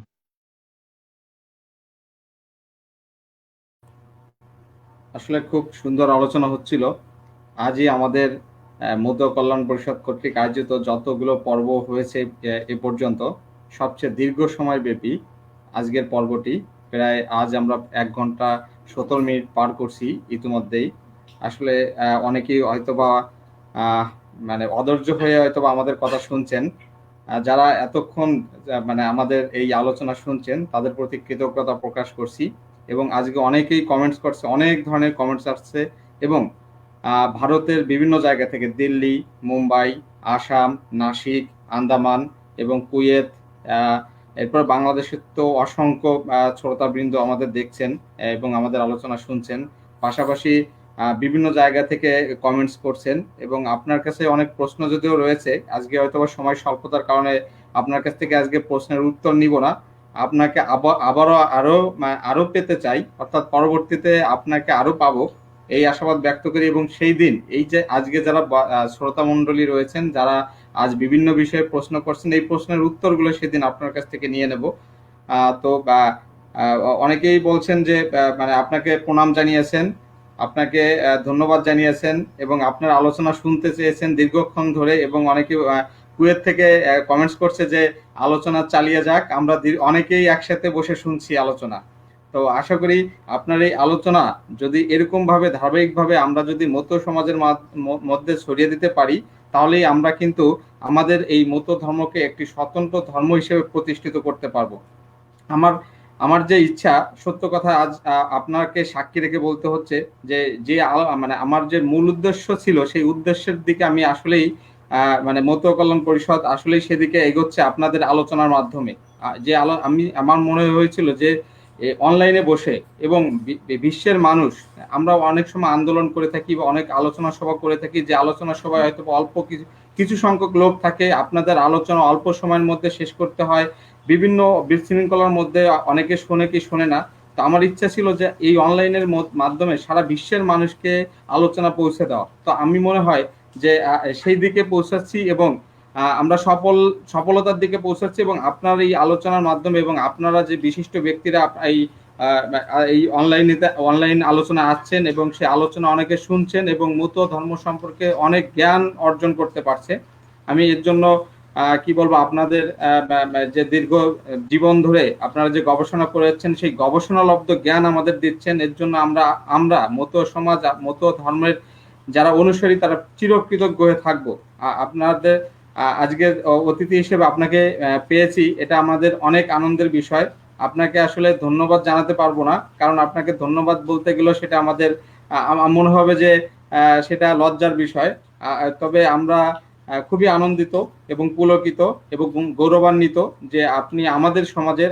S1: আসলে খুব সুন্দর আলোচনা হচ্ছিল। আজই আমাদের মতুয়া কল্যাণ পরিষদ কর্তৃক আয়োজিত যতগুলো পর্ব হয়েছে এ পর্যন্ত সবচেয়ে দীর্ঘ সময় ব্যাপী আজকের পর্বটি। প্রায় আজ আমরা 1 ঘন্টা 17 মিনিট পার করছি ইতিমধ্যেই। আসলে অনেকেই হয়তোবা মানে অধৈর্য হয়ে হয়তোবা আমাদের কথা শুনছেন। যারা এতক্ষণ মানে আমাদের এই আলোচনা শুনছেন তাদের প্রতি কৃতজ্ঞতা প্রকাশ করছি। এবং আজকে অনেকেই কমেন্টস করছে, অনেক ধরনের কমেন্টস আসছে এবং ভারতের বিভিন্ন জায়গা থেকে দিল্লি, মুম্বাই, আসাম, নাসিক, আন্দামান এবং কুয়েত, এরপর বাংলাদেশের তো অসংখ্য শ্রোতাবৃন্দ আমাদের দেখছেন এবং আমাদের আলোচনা শুনছেন। পাশাপাশি বিভিন্ন জায়গা থেকে কমেন্টস করছেন এবং আপনার কাছে অনেক প্রশ্ন যদিও রয়েছে, আজকে হয়তো সময় স্বল্পতার কারণে আপনার কাছ থেকে আজকে প্রশ্নের উত্তর নিব না। আপনাকে আবারও আরো পেতে চাই, অর্থাৎ পরবর্তীতে আপনাকে আরো পাবো এই আশাবাদ ব্যক্ত করি। এবং সেই দিন এই যে আজকে যারা শ্রোতা মণ্ডলী রয়েছেন, যারা আজ বিভিন্ন বিষয়ে প্রশ্ন করছেন, এই প্রশ্নের উত্তরগুলো সেদিন আপনার কাছ থেকে নিয়ে নেব। তো অনেকেই বলছেন যে মানে আপনাকে প্রণাম জানিয়েছেন, আপনাকে ধন্যবাদ জানিয়েছেন এবং আপনার আলোচনা শুনতে চেয়েছেন দীর্ঘক্ষণ ধরে। এবং অনেকে কুয়েত থেকে কমেন্টস করছে যে আলোচনা চালিয়ে যাক, আমরা অনেকেই একসাথে বসে শুনছি আলোচনা। তো আশা করি আপনার এই আলোচনা যদি এরকম ভাবে ধারাবাহিকভাবে আমরা যদি মতুয়া সমাজের মধ্যে ছড়িয়ে দিতে পারি, তাহলেই আমরা কিন্তু আমাদের এই মতুয়া ধর্মকে একটি স্বতন্ত্র ধর্ম হিসেবে প্রতিষ্ঠিত করতে পারবো। আমার যে ইচ্ছা, সত্য কথা আজ আপনাকে সাক্ষী রেখে বলতে হচ্ছে যে মানে আমার যে মূল উদ্দেশ্য ছিল, সেই উদ্দেশ্যের দিকে আমি আসলেই মানে মতুয়া কল্যাণ পরিষদ আসলেই সেদিকে এগোচ্ছে আপনাদের আলোচনার মাধ্যমে। যে আমার মনে হয়েছিল যে অনলাইনে বসে এবং বিশ্বের মানুষ, আমরা অনেক সময় আন্দোলন করে থাকি বা অনেক আলোচনা সভা করে থাকি, যে আলোচনা সভায় হয়তো অল্প কিছু সংখ্যক লোক থাকে, আপনাদের আলোচনা অল্প সময়ের মধ্যে শেষ করতে হয়, বিভিন্ন বিশৃঙ্খলার মধ্যে অনেকে শোনে কি শোনে না। তো আমার ইচ্ছা ছিল যে এই অনলাইনের মাধ্যমে সারা বিশ্বের মানুষকে আলোচনা পৌঁছে দেওয়া। তো আমি মনে হয় যে সেই দিকে পৌঁছাচ্ছি এবং আমরা সফলতার দিকে পৌঁছাচ্ছি। এবং আপনার এই আলোচনার মাধ্যমে এবং আপনারা যে বিশিষ্ট ব্যক্তিরা এই অনলাইন আলোচনা আসছেন এবং সেই আলোচনা অনেকে শুনছেন এবং মতুয়া ধর্ম সম্পর্কে অনেক জ্ঞান অর্জন করতে পারছে। আমি এর জন্য কি বলবো, আপনাদের যে দীর্ঘ জীবন ধরে আপনারা যে গবেষণা করেছেন, সেই গবেষণালব্ধ জ্ঞান আমাদের দিচ্ছেন, এর জন্য আমরা মতুয়া সমাজ, মতুয়া ধর্মের যারা অনুসারী, তারা চিরকৃতজ্ঞ হয়ে থাকবো। আপনাদের আজকে অতিথি হিসেবে আপনাকে পেয়েছি, এটা আমাদের অনেক আনন্দের বিষয়। আপনাকে আসলে ধন্যবাদ জানাতে পারবো না, কারণ আপনাকে ধন্যবাদ বলতে গেলেও সেটা আমাদের আমার মনে হবে যে সেটা লজ্জার বিষয়। তবে আমরা খুবই আনন্দিত এবং পুলকিত এবং গৌরবান্বিত যে আপনি আমাদের সমাজের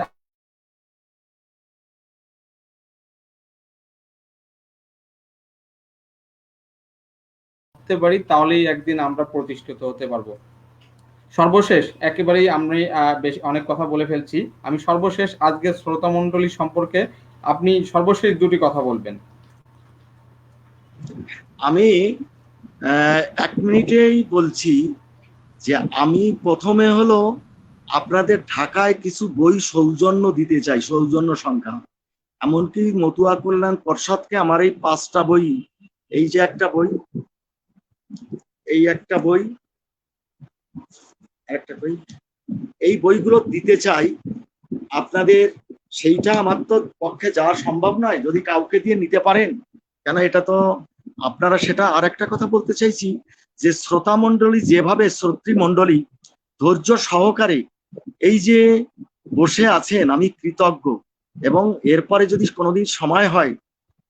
S1: হতে পারি, তাহলেই একদিন আমরা প্রতিষ্ঠিত হতে পারবো। সর্বশেষ একেবারেই আমি বেশ অনেক কথা বলে ফেলছি, আমি সর্বশেষ আজকের শ্রোতা মণ্ডলী সম্পর্কে আপনি সর্বশেষ দুটি কথা বলবেন।
S2: আমি 1 মিনিটেই বলছি যে আমি প্রথমে হলো আপনাদের ঢাকায় কিছু বই সৌজন্য দিতে চাই, সৌজন্য সংখ্যা। এমনকি মতুয়া কল্যাণ পর্ষদকে আমার এই 5টা বই, এই যে একটা বই, এই একটা বই, একটা বই, এই বইগুলো দিতে চাই আপনাদের। সেইটা আমার তো পক্ষে যাওয়া সম্ভব নয়, যদি কাউকে দিয়ে নিতে পারেন, কেন এটা তো আপনারা সেটা। আর একটা কথা বলতে চাইছি যে শ্রোতা মণ্ডলী, যেভাবে শ্রোতৃ মণ্ডলী ধৈর্য সহকারে এই যে বসে আছেন, আমি কৃতজ্ঞ। এবং এরপরে যদি কোনোদিন সময় হয়,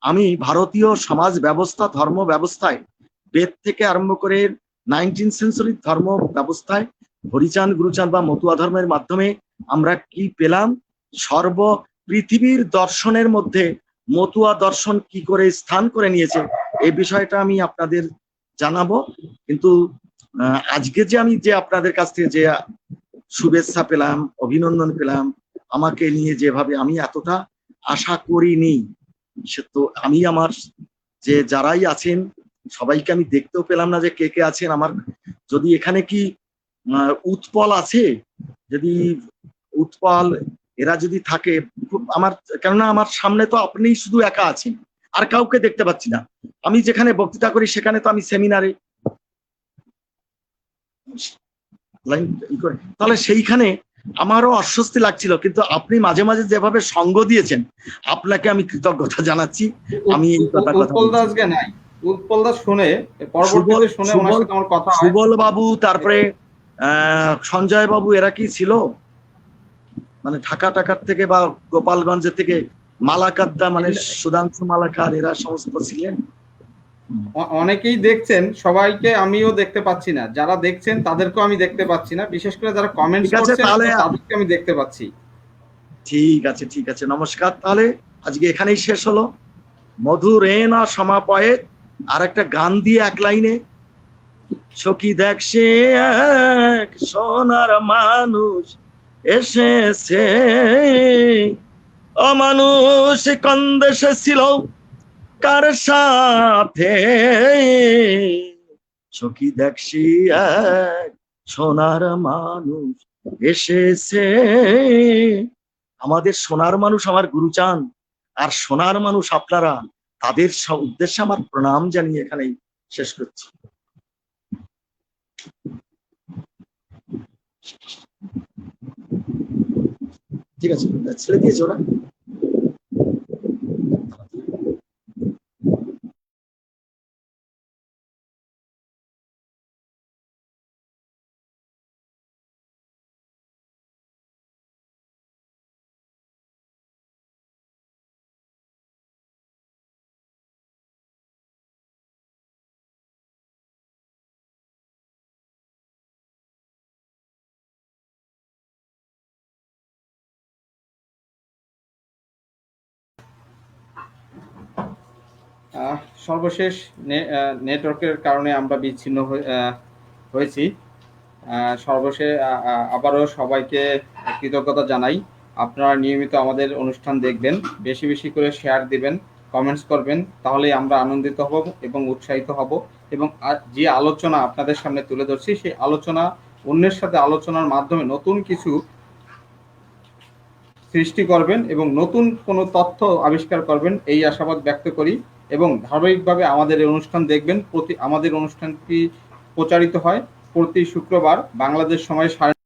S2: আমি ভারতীয় সমাজ ব্যবস্থা, ধর্ম ব্যবস্থায় বেদ থেকে আরম্ভ করে 19 সেঞ্চুরির ধর্ম ব্যবস্থায় হরিচাঁদ গুরুচাঁদ বা মতুয়া ধর্মের মাধ্যমে আমরা কি পেলাম, সর্ব পৃথিবীর দর্শনের মধ্যে মতুয়া দর্শন কি করে স্থান করে নিয়েছে, এই বিষয়টা আমি আপনাদের জানাবো। কিন্তু আজকে যে আমি যে আপনাদের কাছ থেকে যে শুভেচ্ছা পেলাম, অভিনন্দন পেলাম, আমাকে নিয়ে যেভাবে, আমি এতটা আশা করিনি। সে তো আমি আমার যে যারাই আছেন সবাইকে আমি দেখতেও পেলাম না যে কে কে আছেন। আমার যদি এখানে কি উৎপল আছে, যদি উৎপল এরা যদি থাকে খুব আমার, কেননা আমার সামনে তো আপনিই শুধু একা আছেন, আর কাউকে দেখতে পাচ্ছি না। আমি যেখানে বক্তৃতা করি সেখানে তো আমি সেমিনারে, তাহলে সেইখানে আমারও অস্বস্তি লাগছিল। কিন্তু আপনি মাঝে মাঝে যেভাবে সঙ্গ দিয়েছেন, আপনাকে আমি কৃতজ্ঞতা জানাচ্ছি। আমি এই কথা
S1: উৎপল দাসকে নাই, উৎপল দাস শুনে পরবর্তীতে শুনে ওনার সাথে আমার কথা হয়।
S2: সুবল বাবু, তারপরে সঞ্জয় বাবু, এরা কি ছিল মানে ঢাকা টাকার থেকে বা গোপালগঞ্জের থেকে, মালাকাদ্দা মানে সুধাংশু মালাকার, এরা সমস্ত ছিলেন।
S1: অনেকেই দেখছেন, সবাইকে আমিও দেখতে পাচ্ছি না, যারা দেখছেন তাদেরকেও আমি দেখতে পাচ্ছি না, বিশেষ করে যারা কমেন্টস করছেন তাদেরকে আমি দেখতে পাচ্ছি।
S2: ঠিক আছে, ঠিক আছে, নমস্কার। তাহলে আজকে এখানেই শেষ হলো। মধুরেনা সমাপয়ে আর একটা গান দিয়ে 1 লাইনে, সখী দেখ সে এক সোনার মানুষ এসেছে, অমানুষ কোন দেশে ছিল কার সাথে, সখী দেখ সে এক সোনার মানুষ এসেছে। আমাদের সোনার মানুষ আমার গুরুচাঁদ, আর সোনার মানুষ আপনারা, তাদের উদ্দেশ্যে আমার প্রণাম জানিয়ে এখানেই শেষ করছি। ঠিক আছে, ছেড়ে দিয়েছে ওরা।
S1: সর্বশেষ নেটওয়ার্কের কারণে আমরা বিচ্ছিন্ন হয়েছি। সর্বশেষ আবারও সবাইকে কৃতজ্ঞতা জানাই। আপনারা নিয়মিত আমাদের অনুষ্ঠান দেখবেন, বেশি বেশি করে শেয়ার দিবেন, কমেন্টস করবেন, তাহলেই আমরা আনন্দিত হব এবং উৎসাহিত হব। এবং যে আলোচনা আপনাদের সামনে তুলে ধরছি, সেই আলোচনা অন্যের সাথে আলোচনার মাধ্যমে নতুন কিছু সৃষ্টি করবেন এবং নতুন কোনো তথ্য আবিষ্কার করবেন, এই আশাবাদ ব্যক্ত করি। এবং ধারাবাহিকভাবে আমাদের এই অনুষ্ঠান দেখবেন। আমাদের অনুষ্ঠানটি প্রচারিত হয় প্রতি শুক্রবার বাংলাদেশ সময় 9:30